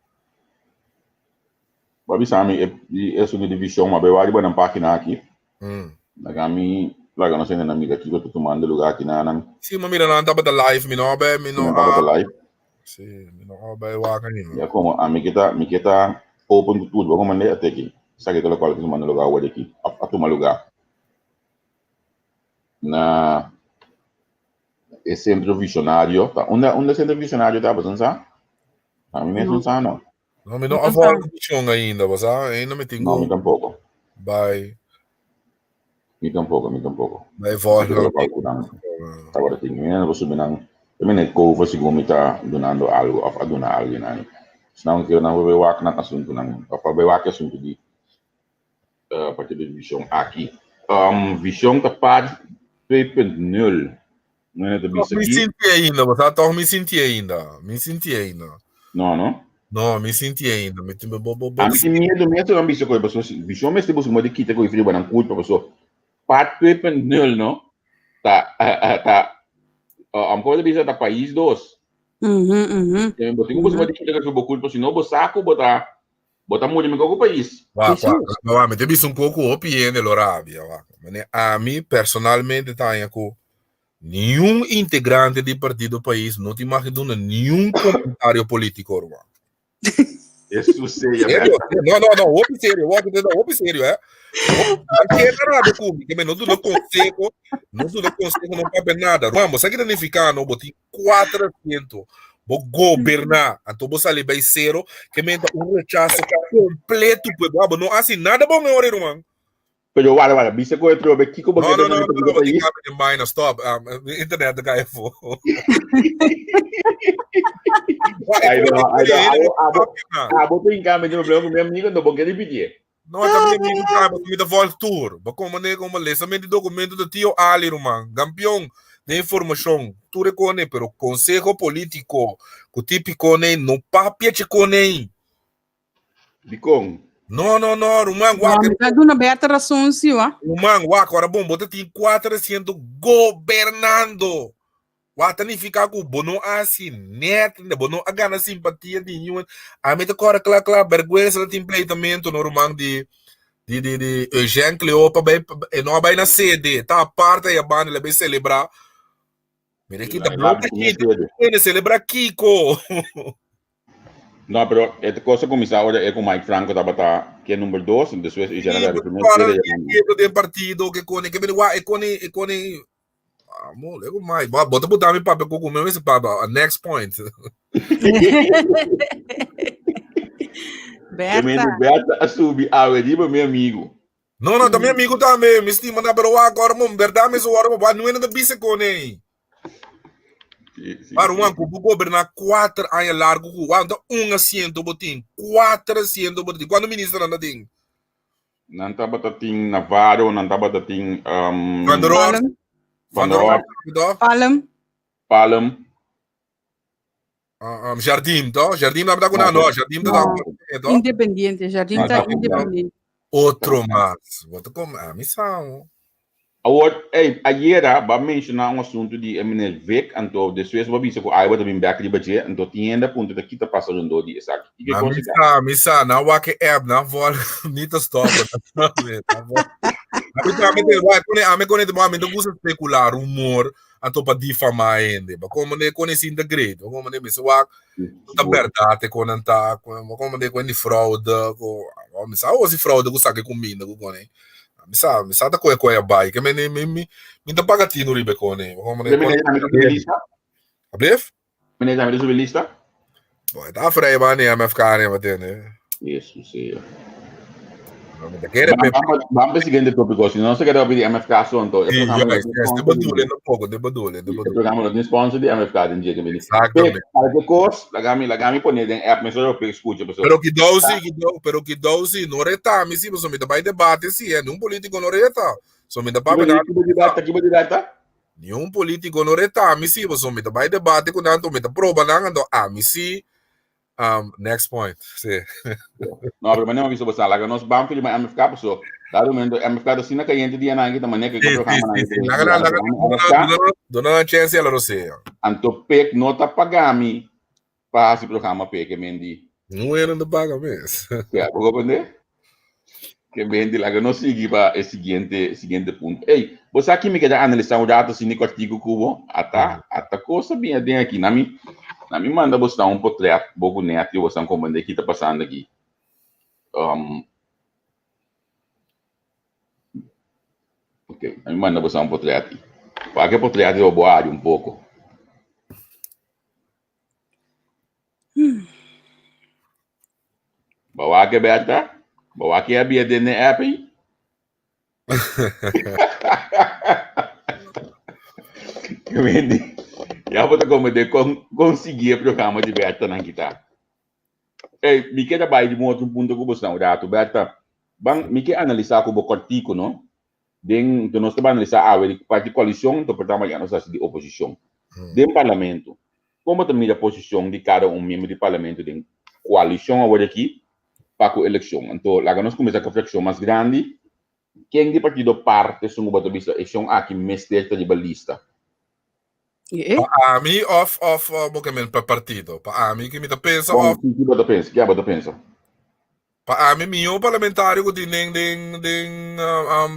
Babi sami é sobre divisão, mas eu acho que na página aqui. Nagami, laga não sei na amiga aqui que eu tô tomando lugar aqui na. Sim, mas mira não tava da live, me não be, me não. Tava da live. Sim, me não be waka ni. Ya como a mim que tá open to tudo, vamos mandar até aqui. Sabe que eu coloco tomando lugar hoje aqui, a tomar lugar. Na esse centro visionário, tá? Onde centro visionário tá, você sabe? A mim mesmo sabe não. Não, me não avó com ainda, você ainda me tenho. Não, me tampouco. Vai. Me tampouco. Vai volta. Agora tem, eu vou subir não. Também é coisa se como tá donando algo, a donar algo né. Senão que eu não vou ver o na assunto não. Para ver o assunto de partir de visão aqui. Visão tá par 2.0. Não é da bisa aqui. Me senti ainda, você tá me senti ainda. Não, me senti ainda. Me tem a mim tem medo mesmo da bisa coisa, visão mesmo se você mode kita com frio para culpa pessoa. Part 2.0 não? Tá como da bisa da país 2. Eu botinho você mode kita com culpa, senão você saco botar muito me com o país. Me tem visto pouco opinião Lorábia, a mim personalmente tá com nenhum integrante do partido do país não te imagina nenhum comentário político, irmão. Isso seria. Não, ouve sério, é? Aqui é nada comigo, não do consigo, não cabe nada. Vamos, sabe que danificar, não botar 400, vou governar, então você ali vai zero, que menta rechaço completo, não há assim nada bom, meu irmão. Pero wala, bisa ko ito be kiko ba no, minus stop. Internet guy for. Boto em câmera de problema meu amigo não vou querer pedir. Não, também amigo tá, me da volta tour. Ba como né como lançamento de documento do tio Ali, irmão. Campeão de informação. Tu reconhece, pero conselho político, o típico né, não papia te conhe. Bicong. No, Rumang Waka. Não, me dá Berta razão, sim, ó. Rumang Waka, agora bom, bota tem 400 governando. Wata nem ficar com bono assim, net, bono a gana simpatia de nenhum. A mim tá claro, vergonha de templatamento no Rumang de Eugênio Cleopa, não vai na sede, tá a parte e a banda, ele vai celebrar. Mira aqui, tá bloco aqui, ele celebra Kiko. Não, pero esta coisa começou agora é com Mike Franco tá que é número 2, depois já era primeiro de partido que cone que amor, lego mais, bota botar meu papel com meu esse papel, next point. Berta a subir a Ediba, meu amigo. Não, também amigo também, me estima na pero agora, mano, verdade mesmo, agora não é nada bise cone. Para um ano, vou governar 4 anos largo, quando assento botim, 400 botim. Quando o ministro anda tem? Nanta batating Navarro, nanta batating Van der Roor. Palm, Van der Roor. Palm, Palm. Jardim, toch? Jardim não dá com nada, Jardim No. dá. Independiente, Jardim Ah, está tá, independente. Outro mais. Vou comer missão. Award, ayer ba mencionar um assunto de Eminem Vic, então depois vou dizer que aí vou também back de budget, então tinha ponto de kita passando de exato. E que coisa? Missa, na wake app, na vol, niet te stoppen. Ame kon het maar met de goede specular rumor en top a difamar ainda. Maar como ne kon is integrate, como ne missa wak ta verdade kon anta, como ne kon die fraude, ko missa o si fraude ko sake combina ko kon. Missa ta ko e bai, que me ta pagatino ribe kon. Como ne kon. Ableef? Meneer, zijn we dus op de lista? Boy, tá vrij man, nem MFK nem batendo. Isso, sim. Vamos para o seguinte tópico, se não se quer ouvir de MFK só, então. de badule um pouco, de badule. O programa não sponsor de MFK, tem dia que me diz. Exatamente. Para que coisa, lagami pone den app, mas eu escuto, pessoal. Pero que dosi não reta, me se você me dá vai debate se é nenhum político não reta. Só me dá para data. Nenhum político não reta, me se você me dá vai debate com tanto me dá prova não, me se next point. Sim. Não, mas não visto você lá, nós vamos filmar MFK, pessoal. Dado momento MFK do sina caliente dia na kita maneira que o programa na dona chance ela você. Anto pek nota pagami para esse programa pek mendi. Não era no paga mesmo. Ya, vou aprender. Que mendi lá que nós seguir para o seguinte ponto. Ei, você aqui me quer analisar o dado assim no artigo cubo, ata coisa bem dentro aqui na mim manda você dar um portrait pouco neto, você compreender o que está passando aqui. Ok, a mim manda você um portrait aqui. Para que portrait eu vou um pouco. Bawa ke Berta? Bawa ke abia dentro da app aí? Já vou como de conseguir o programa de Berta na guitarra. Ei, me quer trabalhar de um outro ponto que você não dá, Berta. Bang, me quer analisar como cortico, não? Den, então nós estamos analisar a parte de coalição, então portanto nós estamos de oposição. Dentro do parlamento, como também a posição de cada membro do parlamento de coalição agora aqui para a eleição. Então, lá nós começamos com a reflexão mais grande. Quem de partido parte são o vista e são aqui mestre de balista. Para mim, para partido. Para mim, que me pensa. O que você pensa? Para mim, meu parlamentário que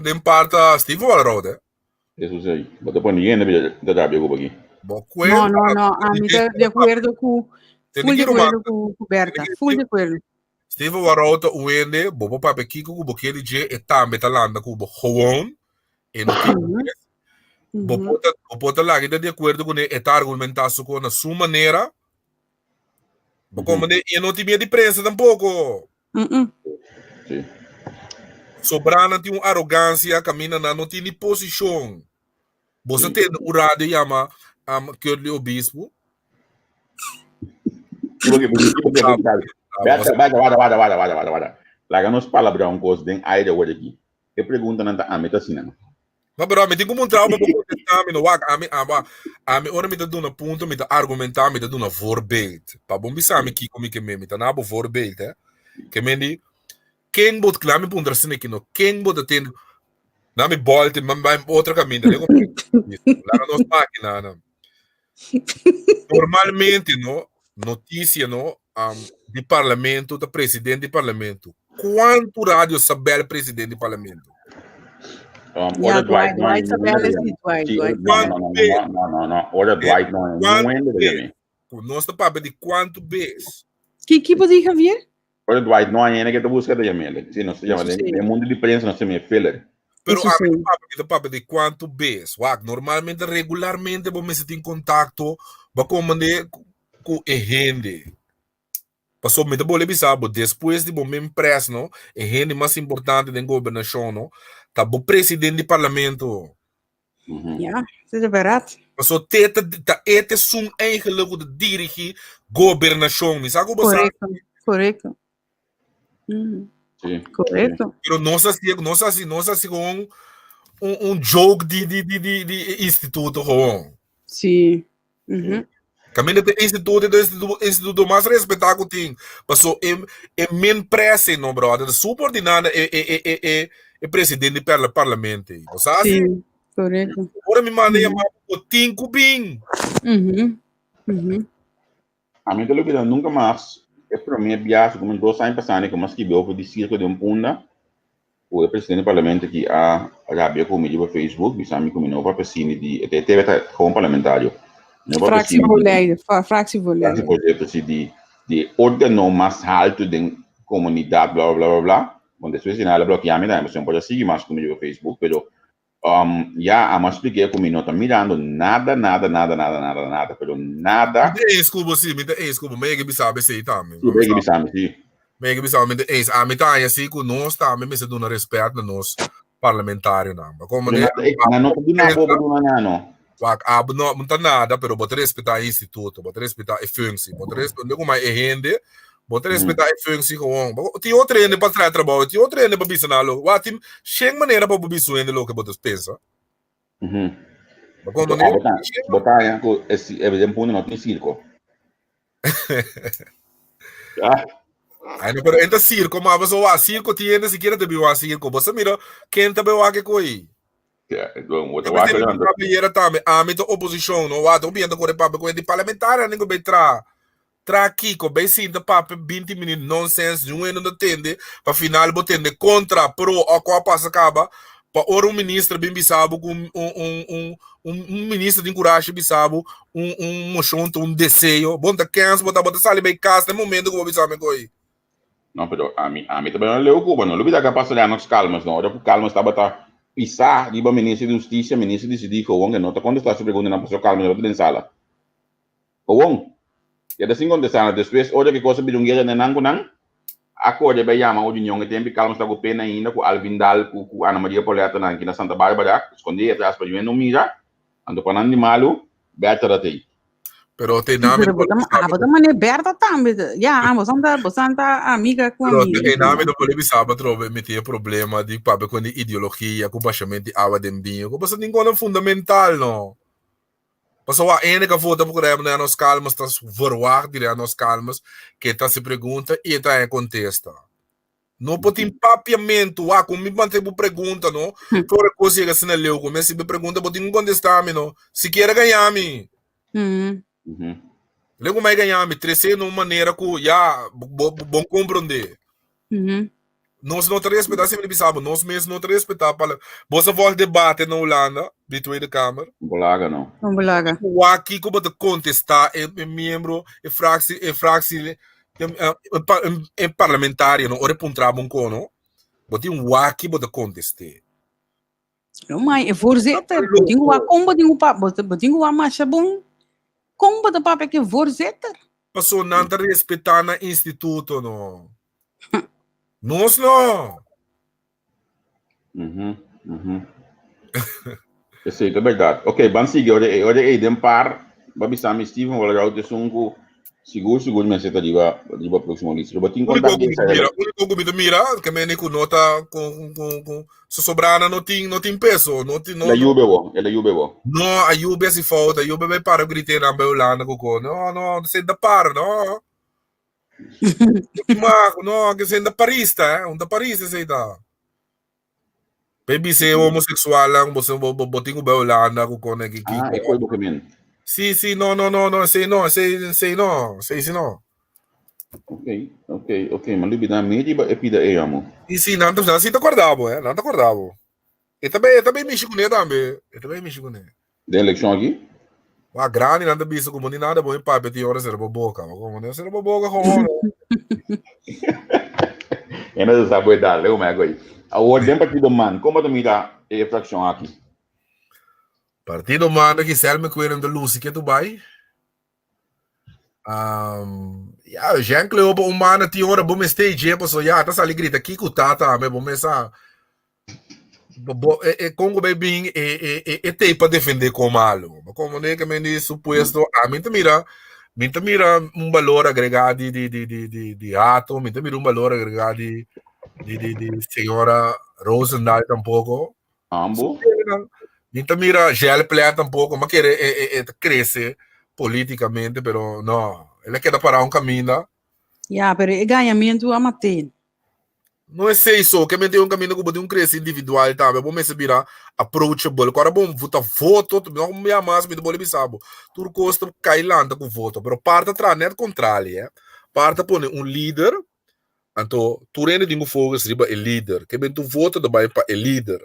tem parte Steve Walrode. Isso aí. Você põe ninguém da Dábia aqui. No, a mí de acuerdo con Berta, full de acuerdo. Steve Walrode, uende, bobo pape kiko kubo keli je eta metalanda kubo gewoon en Bopota lagi de acordo com esta argumentação com na sua maneira. Como e não tinha de prensa tampouco. Sim. Sobrana tem uma arrogância, camina na não tem posição. Você tem o rádio chama Curly Obispo. Vada. Lá nós palavrão coisa den aire hoje aqui. Eu pergunto não tá a meta assim não. Mas bro, me tem como um trauma para contestar, me no wak, me ora me dá um ponto, me dá argumentar, me dá um voorbeeld. Para bom bisa me que comigo me tá na bo voorbeeld, que me di quem bot clame para understand aqui no, quem bot tem na me bolte, mas vai outra caminho, né? Lá nos máquina, não. Normalmente, no notícia, no de parlamento, do presidente do parlamento. Quanto rádio sabe o presidente do parlamento? Ora Dwight Sabela sí, Dwight. No. Ora Dwight não é. Nós estamos para de quanto vez? Que tipo de Javier? Ora Dwight não é que está buscando a Jamela. Sim, nós chamamos de mundo de prensa, nós chamamos de filler. Pero a papo de quanto vez? Normalmente, regularmente, vamos estar em contato com a gente. Passou muito bom, sabe? Depois de momento impresso, não? A gente mais importante da governação, não? Tá o presidente do parlamento. Ja, dat is barato. Passou teta sum eigenlijk de dirigir governação, me sabe como Correcto. Sim. Correto. Pero não se assim com jogo de instituto com. Sim. Uhum. Caminho de instituto mais respeitado que tem. Passou é men pressa não, brother. Subordinada é presidente do parlamento. Você sabe? Sim, correto. Agora me mandei chamar o Tinco Bim. Uhum. Uhum. A mim, pelo que eu nunca mais, é para mim, viagem, como 2 anos passando, como que eu de circo de punda, o presidente do parlamento que a Arábia comigo no Facebook, me chama como nova pessoa de teve como parlamentário. Fractie volledig. Fractie volledig. De órgão mais alto da comunidade, blá, blá, blá, blá. Bom, depois, na hora bloquear, me dá, mas eu não posso seguir mais comigo no Facebook, pero já a mais expliquei como não está mirando nada, pero nada. Me desculpa, sim, me desculpa, meio que me sabe se também. Sim, meio que me sabe, sim. Meio que me sabe, a mim tá assim com nós também, me se dá respeito nos parlamentários, não. Como não não tá nada, pero botar respeitar o instituto, botar respeitar a função, botar respeitar como é rende, botar respeitar a função com. Tem outra rende para trás trabalho, tem outra rende para bisar nalo. Tem sem maneira para bisar rende lo que botar pensa. Como maneira? Botar esse exemplo não tem circo. Aí pero entra circo, mas o circo tiene siquiera te viu a circo. Você mira quem te viu a que coi. A mim oposição, não há, tô vendo com o papo com ele parlamentar, ninguém vai tra aqui, com bem sim, papo 20 minutos nonsense, um ano não atende, para final botando contra pro a qual passa acaba, para ora ministro bem bisabo com ministro de coragem bisabo, moção, desejo, bom tá cansa, bota sali bem casa, no momento que vou bisabo coi. Não, pero a mim também não leu Cuba, não. Não vida que passa lá nos calmas, não. Olha, por calmas estava tá pisar, diba ministro de justiça, ministro de decidir, o não tá quando está se perguntando na pessoa calma, não tá sala. O e assim contestar depois, olha que coisa bidungueira nenango nang, acorde bem chama o união que tem calma está com pena ainda com Alvindal, com Ana Maria Poleta na aqui na Santa Bárbara, esconder atrás para não mira, ando panando de malo, beta da tei. Pero tem nome de maneira aberta também. Já, você anda amiga com amiga. Tem nome do polícia sabe trove me tem problema de papo com ideologia, com baixamento de água de binho, com você ninguém fundamental não. Passou a única foto por aí nos calmas, tá verwar dire nos calmas, que tá se pergunta e tá em contesta. Não pode empapiamento, como me mantém por pergunta, não? Por coisa que assim leu, como se me pergunta, pode não contestar me não. Se quer ganhar me. Lego mais ganhar me, crescer numa maneira que já bom compreender. Nós não respeitar sempre bisabo, nós mesmos não respeitar para você volta debate na Holanda, de Tweede Kamer. Bolaga não. Bolaga. O aqui como te contestar é membro é fractie é parlamentário, não ore puntraba um cono. Bote aqui bote contestar. Não, mas é voorzitter. Botinho a marcha bom. Como bote papo que voorzitter? Passou não te respeitar na instituto não. Nós não. Isso é verdade. Ok, vamos seguir. Olha aí, dem par, babi sami Steven, olha o tesunco, seguro, mas você tá de ba próximo lista. Eu tenho contato com o comida mira, que me nem com nota com se sobrana não tem peso, não tem não. Ela Juve bo. Não, a Juve se falta, a Juve vai para gritar na Holanda com não, você da par, não. Não, que você da parista, da parista você dá. Baby se homossexual lang, boting ba Holanda ko kone kiki. É coisa do caminho. Sim, não, sei não. Ok, mas libida media e pida e amo. E sim, não te acordava. E também mexi com ele também. Da eleição aqui? A grande nada bicho como nem nada bom em papo de horas era boboca, como não era boboca como. Ainda não sabe dar, leu mais aí. A ordem partido man, como tu mira a fração aqui? Partido man que selme com de Lucy que tu vai. Ja, gente leu para man ti hora bom stage, passou já, tá ali grita aqui com tata, me bom essa. Congo bem tem para defender com malo. Como nem que me diz suposto, a mim te mira valor agregado de ato, me te mira valor agregado de senhora Rosendahl tampouco. Ambo. Então mira, Gel Plea tampouco, mas quer crescer politicamente, pero não, ele quer parar um caminho. Pero o ganhamento a matar. Não é isso, que tem um caminho que pode crescer individual também, bom se virar approachable. Agora bom votar voto, não me amas, me do bole bisabo. Tudo custa cair lá com voto, pero parte atrás não é contrário, é. Parte põe um líder, então tu rende dingo fogo se riba é líder, que bem tu voto do bairro é líder.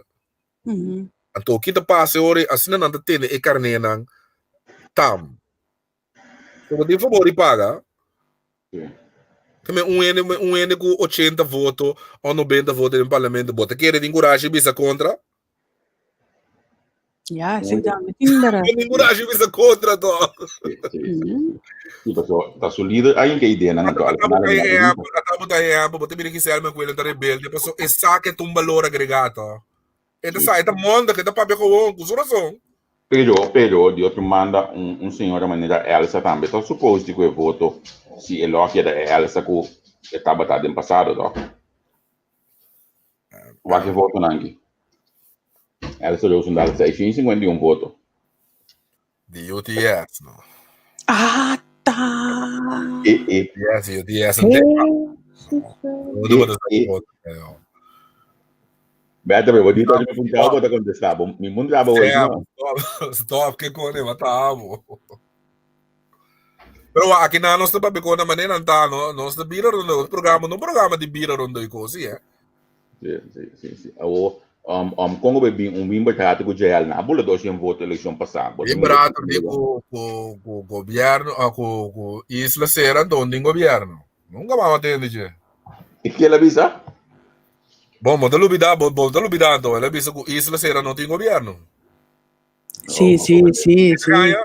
Então que te passa ora assim não tem é carnena tam. Então de favor e paga. Também um N com 80 votos ou 90 votos no parlamento, bota querer de encorajar bisa contra? Sim, também tem encorajar bisa contra, to. Tá su líder aí que ideia, né? Então, acabo da bota bem que se alma com ele tá rebelde, passou é saque um valor agregado. Ele sai da monda que dá para com razão. Pero de outro manda senhor da maneira Elsa também, então suposto que o voto se ele que da Elsa que estava batado no passado, tá? O que voto nangi? Elsa Rosendahl 651 voto. De UTS, não. Tá. UTS. Beta, eu vou dizer que me punta bota contestar, me manda hoje. Stop que quando matamos. Pero aqui na nossa papi com a maneira tá, nós da bira rondo, programa de bira rondo e coisa, é. Sim. Como bem member teatro com GL na bula dois voto eleição passada. Lembrado com o governo, com Isla Serra, onde tem governo. Nunca mais atende, je. E que ela avisa? Bom, mas então, ela avisa que Isla Serra não tem governo. Sim. Ganha,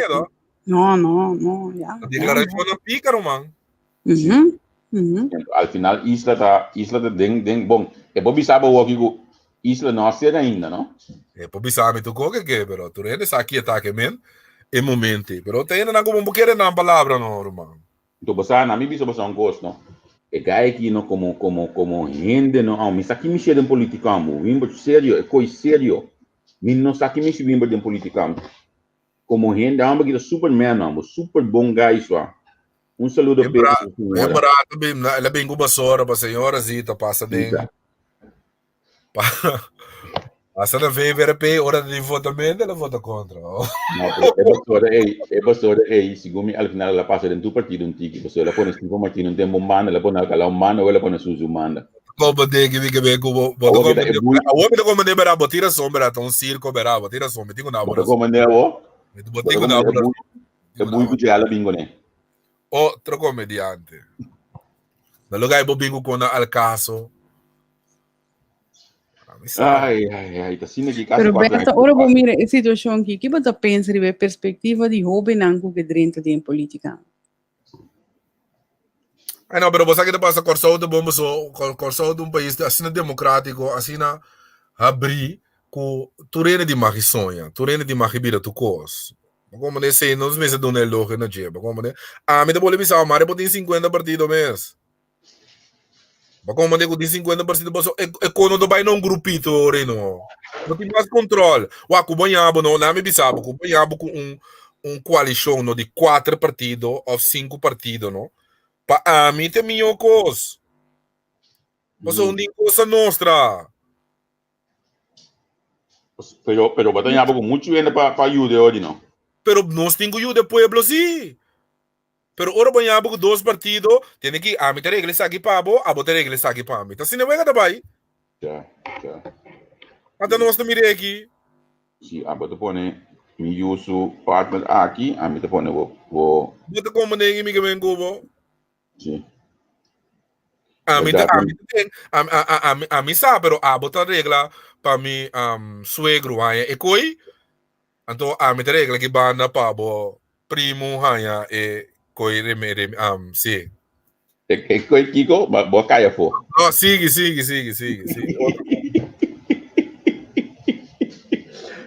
não? Não. A declaração não pica, man. Al final, Isla tá bom. É bom saber o que Isla não será ainda, não? É bom saber tu coque que, pero tu rendes aqui ataque men, é momento. Pero tem ainda como um querer na palavra, não, irmão. Então, você na minha visão você não gosta, não? É gai aqui não como rende, não? Mas aqui me chega em política, vimos sério, é coisa sério. Mas não está aqui me chega em política. Como rende, é uma Superman, não? Super bom guy, só. Saludo para ela bem com basura para a senhora Zita, passa dentro. Passa na VVRP, hora de votamento, ela vota contra. Não, é basura, segundo al final ela passa dentro do partido antigo, você ela põe esse Martino, não tem bom mano, ela põe aquela mano, ou ela põe Suzu manda. Como tem que ver como a outra como de beraba, tira sombra, um circo beraba, tira sombra, tem uma boa. Como é o? Tem uma boa. É muito de ela bingo, né? Outro comediante. No lugar eu bingo com al caso. Ai, tá assim aqui. Pero Berta, ora vou mirar a situação aqui. Que você pensa de perspectiva de jovem nanco que dentro de política? Não, pero você que passa corso de bomba corso de país assim democrático, assim na abrir com turene de marisonha, turene de maribira tu cos. Como ne sei, nos meses do nelo na jeba, como ne. Me dá bolsa, mare pode 50 partido mês. Como ne com 50 partido, é quando do vai num grupito, não. Não tem mais controle. O cubanhabo não, na me bisabo, cubanhabo com coalição no de 4 partidos ou 5 partidos, não. Pa mim tem minha coisa. Mas onde coisa nossa. Pero batalhava com muito ainda para ajuda hoje, não. Pero nós temos que ajudar o povo, sim. Pero ora banhava com 2 partidos, tem que a mim ter regra aqui para a botar regra aqui para mim. Então se não vai cada bai. Já. Até nós não mire aqui. Sim, a botar põe me uso partner aqui, a mim te põe vou. Bota como nem me que vem go. Sim. A mim sabe, pero a botar regra para mim suegro aí é coi. Então a mim ter regra que banda para bo primo aí é coi remere sim. É coi Kiko, boa caia for. Oh, sigue.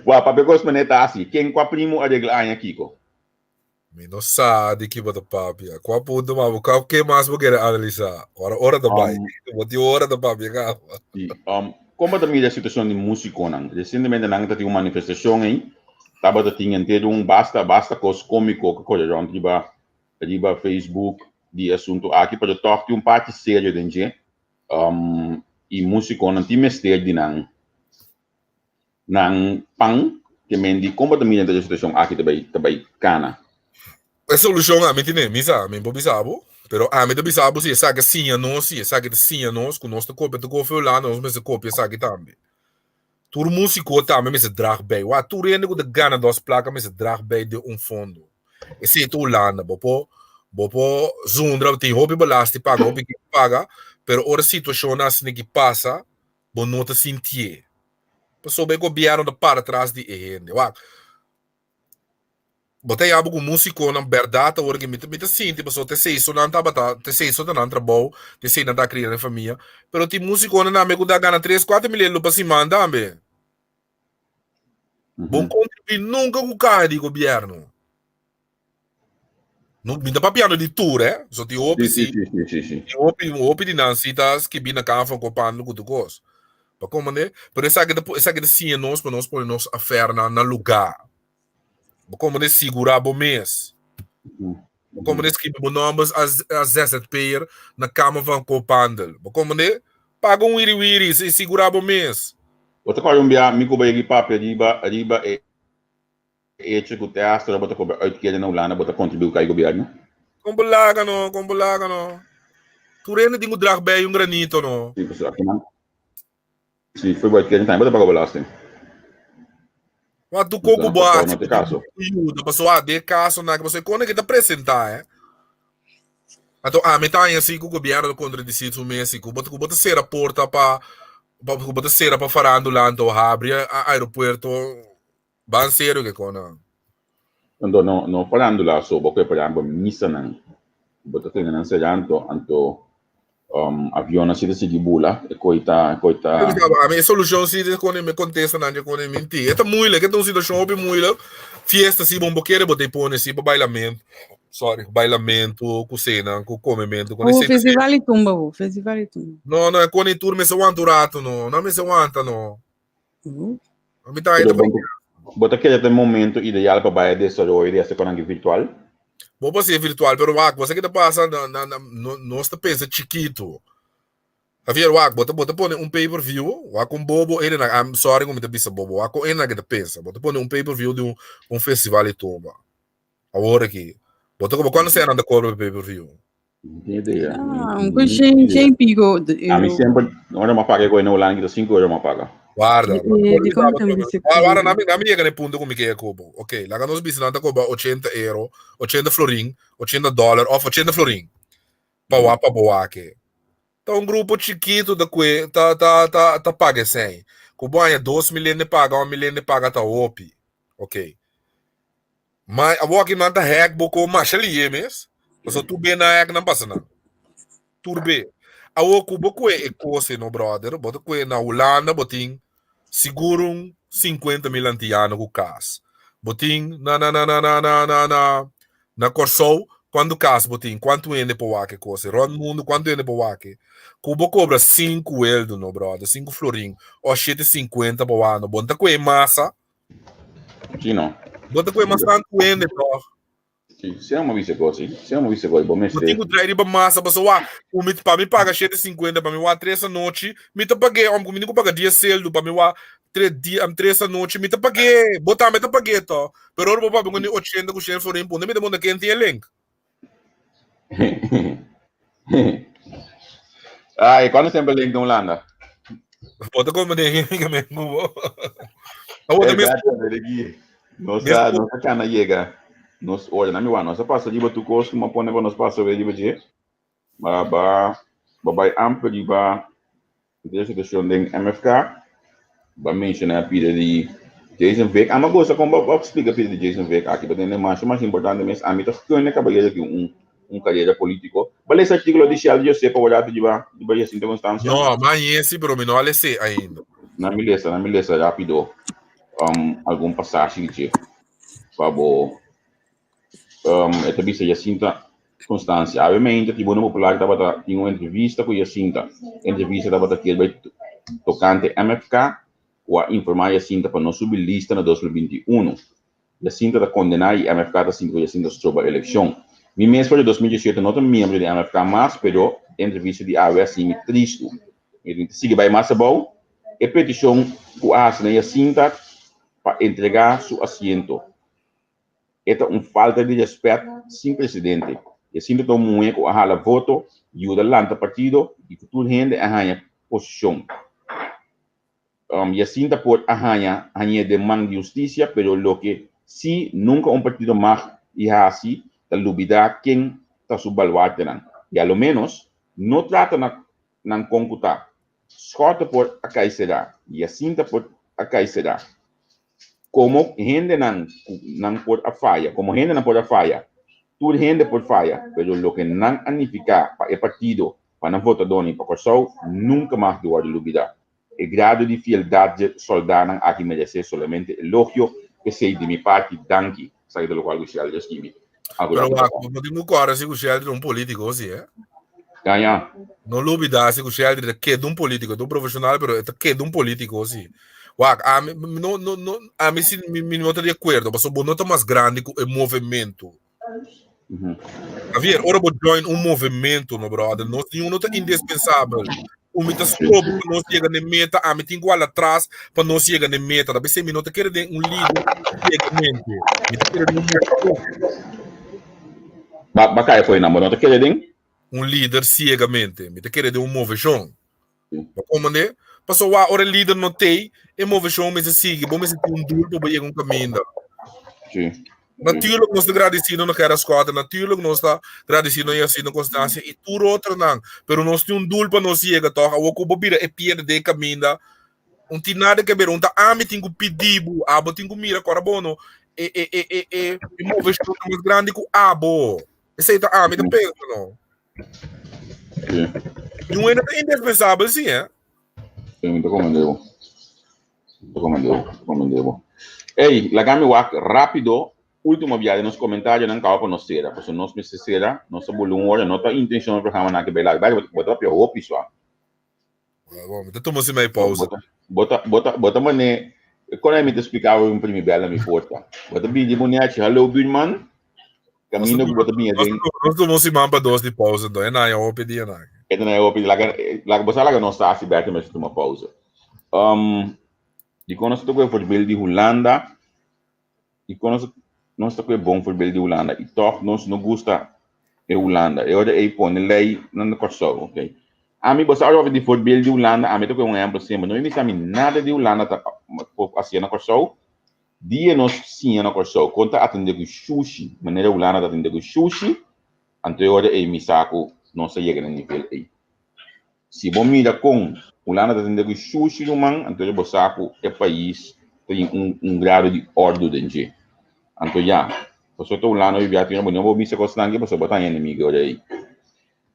Uau, para pegar os manetas assim, quem com a primo a regra aí Kiko? Me não sabe que bota papi. Qual ponto mais? O que mais vou querer analisar? Hora da bai. Bota hora da papi, cara. Como também a situação de músico, não? Recentemente não teve uma manifestação aí, tava tinha ter basta coisa cômico que coisa já riba Facebook de assunto aqui para toque parte sério dentro e músico não tem mistério de não pang que mendi como também a situação aqui também cana. A solução a mim tem misa, me bisabo. Pero a mim bisabo se sabe sim a nós, se sabe sim a nós, com nós copia de cofre lá, nós mas copia sabe também. Tur músico também me se drag bem. Wa tur ainda com de gana dos placas me se drag bem de fundo. E se tu lá na bopo zundra tem hobby balasti paga, hobby que paga, pero ora situação assim que passa, bom nota sentir. Pessoa bem governo da para trás de ele. Wa botei algo com músico na verdade agora que me sinto pessoa te sei isso não tá bata te sei isso não trabalho te sei não tá criando família pero ti músico não me gusta ganhar 3-4 milhões para cima também bom contribuir nunca com o carro de governo não me dá para piano de tour só te ouve sim. ouve de nansitas que bina café com pano com tu gosto para como né pero essa que sim nós para nós por nós afera na lugar como de segurar bom mês. Como de escrever nomes as ZZP'er na cama van Copandel. Como de paga wiri e segurar bom mês. Outra coisa, me cobra papel riba e que te astra bota cobra 8 que não lá na bota contribuir com o governo. Com bolaga no. Tu rende dingo drag bem granito no. Sim, pessoal, aqui não. Sim, foi bom que a gente bota pagar bolastem. Mas tu coco boa, não tem caso. Pessoal, de caso na que você quando que te apresentar, Então, metade assim que o governo contra de sítio mesmo, que bota ser a porta para bota ser para farandula, então abre a aeroporto, bem sério que quando. Então, não falando lá sobre o que por exemplo missa não, bota tem não ser anto avião assim de bula, e coita. A minha solução se quando me contesta não quando mentir, é muito legal, que então situação é muito fiesta se bom querer botar pôr assim para bailamento, com cena, com comimento, com festival e tumba. Não, é quando turma me se aguenta rato, não me se aguanta, não. A mim tá aí bota que é momento ideal para baia desse ou ideia se conang virtual. Bom, pode ser virtual, pero você que tá passando nós tá pensa chiquito. Havia bota pôr pay-per-view, com bobo, ele na, I'm sorry como te bisa bobo, com ele na que te pensa, bota pôr pay-per-view de festival e tumba. Agora aqui. Bota como quando você anda cobra pay-per-view. Não tem ideia. Sem pico. A mim sempre, onde eu paguei com ele no lá, que 5 euros eu pago. Guarda. Guarda, na minha que punto como que é cobo. Ok, lá que nós bisinando cobra 80 euro, 80 florin, 80 dólar, ou 80 florin. Para boa aqui. Então, grupo chiquito da que tá paga 100. Kubanha 2 milhões de paga, 1 milhão de paga tá OP. Ok. Mas a boa que não tá hack boko mas ali mesmo. Mas tu bem na hack não passa não. Tu bem. A o cubo que é coisa no brother, bota que na Holanda botin seguro 50 mil antiano com cas. Botin na Corsou quando cas botin quanto ende po wake coisa. Ron mundo quanto ende po wake. Cubo cobra 5 eldo no brother, 5 florin. O 750 po ano. Bonta que é massa. Sim, não. Bota que é massa tanto ende bro. Se é uma vista coisa, bom mês. Eu tenho que trair para massa, pessoal. O me para me paga 750 para me wa 3 noite, me te paguei, o menino paga dia cedo para me wa 3 noite, me te paguei, botar me te paguei to. Pero o papai quando 80 com 100 florin, ponde me demanda quem tem link. E quando sempre link na Holanda? Bota como nem que me ngubo. Nossa cana chega. Nós olha na minha nossa passa de batu costo uma pone nós passa de budget ba amplo de ba deixa de MFK ba mencionar a pida de Jason Vick ama gosta como explica a pida de Jason Vick aqui para ter mais importante mesmo a mim tá ficando acaba aqui carreira político vale esse artigo de Shell eu sei para olhar de ba assim de constância não mas esse pero me não olha se ainda na milesa rápido algum passagem de favor entrevista Jacinta Constância. Obviamente, a Tribuna Popular tinha uma entrevista com Jacinta. A entrevista estava aqui tocante MFK, ou a informar Jacinta para não subir lista na 2021. Jacinta está condenada e MFK está sendo Jacinta sobre a eleição. Mi mesmo de 2018 não estou membro de MFK mais, pero a entrevista de AWS sim triste. Ele sigue vai mais bom. E petição que a Jacinta para entregar seu assento. Esta é uma falta de respeito sem precedente. Jacinta toma um eco a voto e o delante partido e futuro gente a posição. Jacinta pode a demanda de justiça, pero lo que si nunca un partido más y así, la lubida quien está su baluarte. Y a lo menos, no trata de concutar. Schorte por acá será. Y Jacinta por acá será. Como gente nan por a falla. Como gente nan por a falla. Toda gente por falla. Pero lo que nan anifica para el partido, para no votar doni, para corso, nunca más de guarda lubida. El grado de fieldad de soldado aquí merece solamente elogio que sei de minha parte, danke, sai do qual Michel já estive. Agora, não tem muito claro se o Michel é político, assim, é? Ganha. Não lubida se o Michel é que de político, de profissional, mas é que de político, assim. A mim não estou de acordo, mas o bonito é mais grande que o movimento. A ver, ora vou join movimento, no brother, não é indispensável. O mita soube para não chegar na meta, a mim tem igual atrás para não chegar na meta. Da BC não quer de líder ciegamente. Me quer de Bacai foi na não quer de líder ciegamente. Me quer de moveção. Como né? Passou a hora líder não tem, e moveção me segue, bom me se tem duro para chegar caminho. Sim. Natuurlijk nós agradecido naquela escola, natuurlijk nós está agradecido assim na constância e tudo outro não, pero nós temos doel para nós chegar toca, o que bobira é perder caminho, tem nada que ver, me tenho pedido, tenho mira agora bono, e mover tudo mais grande que abo, esse tá me tá pensa não, não é nada indispensável sim, é? Sim, muito comandeu. Ei, lagame wak rápido. Último viagem nos comentários não acaba por nós ser, porque nós precisamos, nossa volume, nossa intenção do programa não é que vai botar pior o pessoal. Bom, então tomamos meio pausa. Bota mané, quando eu me explicava um primeiro bela me porta. Bota bem de bonete, hello Birman. Caminho bota bem assim. Nós tomamos mais para 2 de pausa, então é na eu pedir na. É na eu pedir, lá você lá não está assim perto mas toma pausa. De quando nós tocou futebol de Holanda, e quando nós estamos bom futebol de Holanda e toch nós não gosta de Holanda. Eu aí põe lei não corso, ok? A mim você olha de futebol de Holanda, a mim tô com um exemplo sempre, não me sabe nada de Holanda tá assim na corso. Dia nós sim na corso, conta atender com sushi, maneira Holanda atender com sushi, anterior aí me saco não se chega no nível aí. Se bom mira com Holanda atender com sushi no man, anterior você saco é país tem um grado de ordem dentro. Anto ya, pasal tu ulang nabi biar tu yang boleh bisa kau senang pasal batang yang ni migau dari.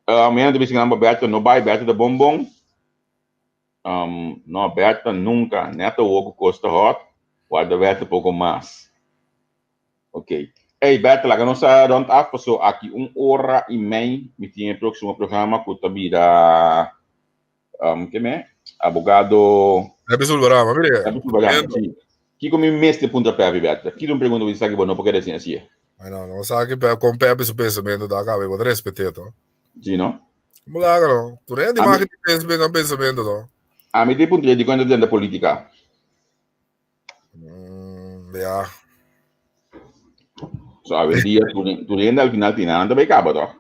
Amanhã tu bisa ngambil Beto no vai Beto da bombom. No Beto nunca, neto o custa hot, guarda Beto pouco mais. Ok. Ei Beto, lá que nós don't af pasal aqui 1h30 me tinha próximo programa com tabi da que me abogado. É pessoal barama, mira. É pessoal barama. Que como mestre ponta pé Beto. Que não pergunta o sabe não porque assim assim. Não sabe que com pé o pensamento da cabeça, vou respeitar, tá? Sim, não? Vamos lá, não. Tu nem de marketing pensamento, não. A mim tem ponto de quando dentro da política. Já. Sabe, dia tu ainda al final tem nada bem acaba, tá?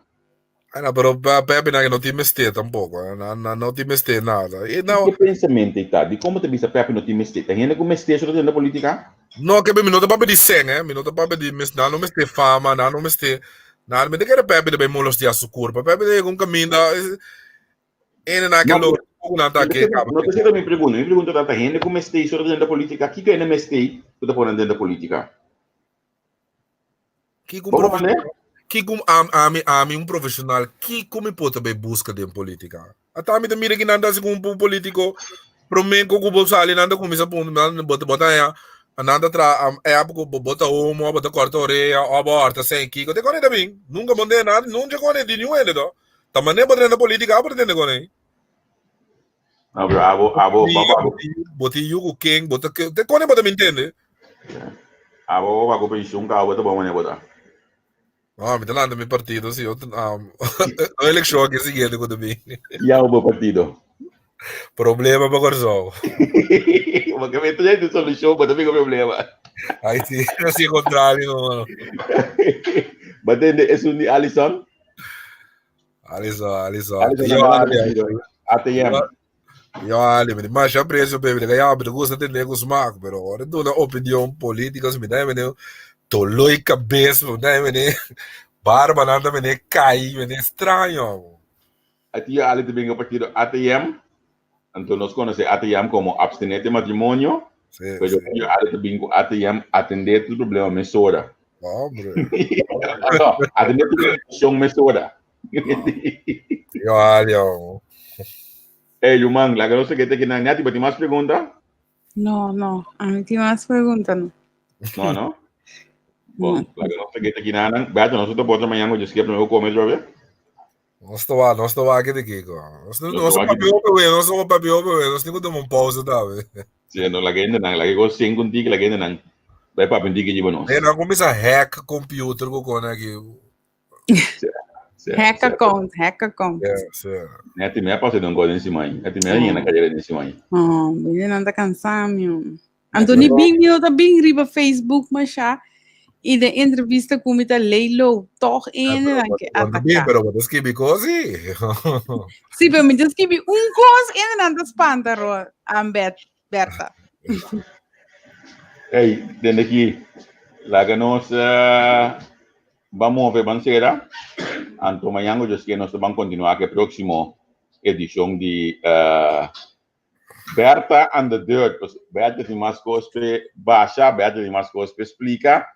Não, pero Pepe não te meste tampouco, não te meste nada. E não. Que pensamento está? De como te visa Pepe não te meste? Tem ainda como meste sobre dentro da política? Não, que me não te papo de sangue, me não te papo de meste, não meste fama, não meste. Não, me te quer Pepe de bem molos de açúcar, Pepe de com caminho, ainda naquilo, não tá aqui. Não te sei me pergunta tanta gente como meste sobre dentro da política, que ainda meste, tu tá falando dentro da política? Que como a mim profissional que como pode be busca de política até a mim também que nada assim com um político promen com o bolsali nada com essa ponto nada bota Ananda é porque bota uma, bota corta a orelha, aborta, sem kiko, te conecta bem. Nunca mandei nada, nunca conecta de nenhum ele, do. Também nem bota na política, abre de conecta. Bota yugo king, bota que, te conecta, bota me entende? Abo pensou que bota bom, né, bota. Me tá lá no meu partido, sim, a eleição que seguinte com também. E a o partido. Problema para Corsol. Porque me traz de solução, mas também com problema. Aí sim, assim contrário, mano. Mas é um Alisson? Alisson. ATM. Mas já preso, bebê, ganhar, mas gosta de nego smack, pero agora tu na opinião política, me dá, menino, toloi cabeça, me dá, menino, barba nada, menino, cai, menino, estranho. Aqui ali também o partido ATM. Então nós conhecemos ATM como abstinente matrimônio. Mas ali também o ATM atender todo problema mesura. Hombre. Não, atender todo mesura. Olha. Lumang, la que no sé qué te quieren añadir, ¿pero tienes más preguntas? No, a mí tiene más preguntas, ¿no? No. Bom, la que no sé qué te quieren añadir, Beto, nosotros por otra mañana, yo esquema no comer otra vez. Não estou aqui de Kiko. Não estou papel, nós temos que tomar pausa, tá? Sim, não, la que eu sem contigo, la que não, vai para pedir que lleva nós. Não começa a hack computer com aqui. Hack account. Neti me passa de um coisa em cima aí. Neti me ainda na cadeira em cima aí. Ele anda cansado, meu. Antônio Binho tá bem riba Facebook, mas já. E da entrevista com o Leilo, toch ainda que atacar. Pero vou escrever coisa. Sim, mas eu escrevi coisa ainda não espanta, Berta. Ei, dentro aqui, lá que nós vamos ver banceira. Anto amanhã eu disse que nós vamos continuar com a próxima edição de Berta and the Dirt. Berta tem mais coisas para baixar, Berta tem mais coisas para explicar.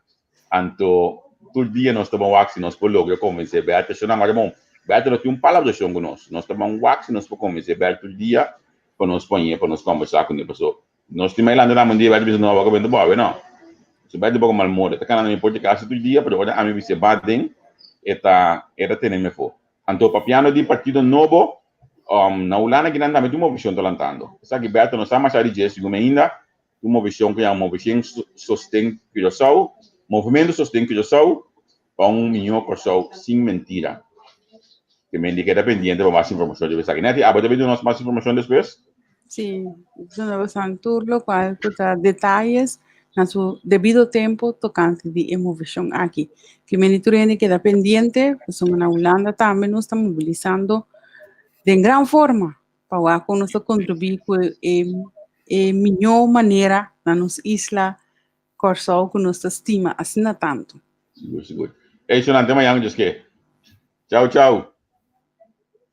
Anto, todo dia nós estamos wax, nós podemos lograr convencer Berta. Se não, mas bom, Berta não tem uma palavra com nós. Nós estamos wax, nós podemos convencer Berta todo dia para nós ponher, para nós conversar com a pessoa. Nós temos lá na mandia, Berta diz não, vai comer boa, não. Se Berta pouco mal moda, tá canal no podcast todo dia, para olhar a mim se badem, era teneme fo. Anto papiano di partido novo, na ulana que nanda met uma visão talantando. Sabe Berta não sabe mais a dizer, como ainda uma visão que é uma visão sostém que eu sou. Movimento sostém que eu sou para melhor pessoa sem mentira. Que me indica dependente para mais informação de você. Neti, abate vídeo nós mais informação depois? Sim, nós vamos turlo qual puta detalhes na seu devido tempo tocante de emoção aqui. Que me indica que dependente, somos na Holanda também nós estamos mobilizando de grande forma para que nós contribuir com a melhor maneira na nossa isla. Corsol que nos estima assim tanto. Seguro. É isso, não tem mais. Tchau.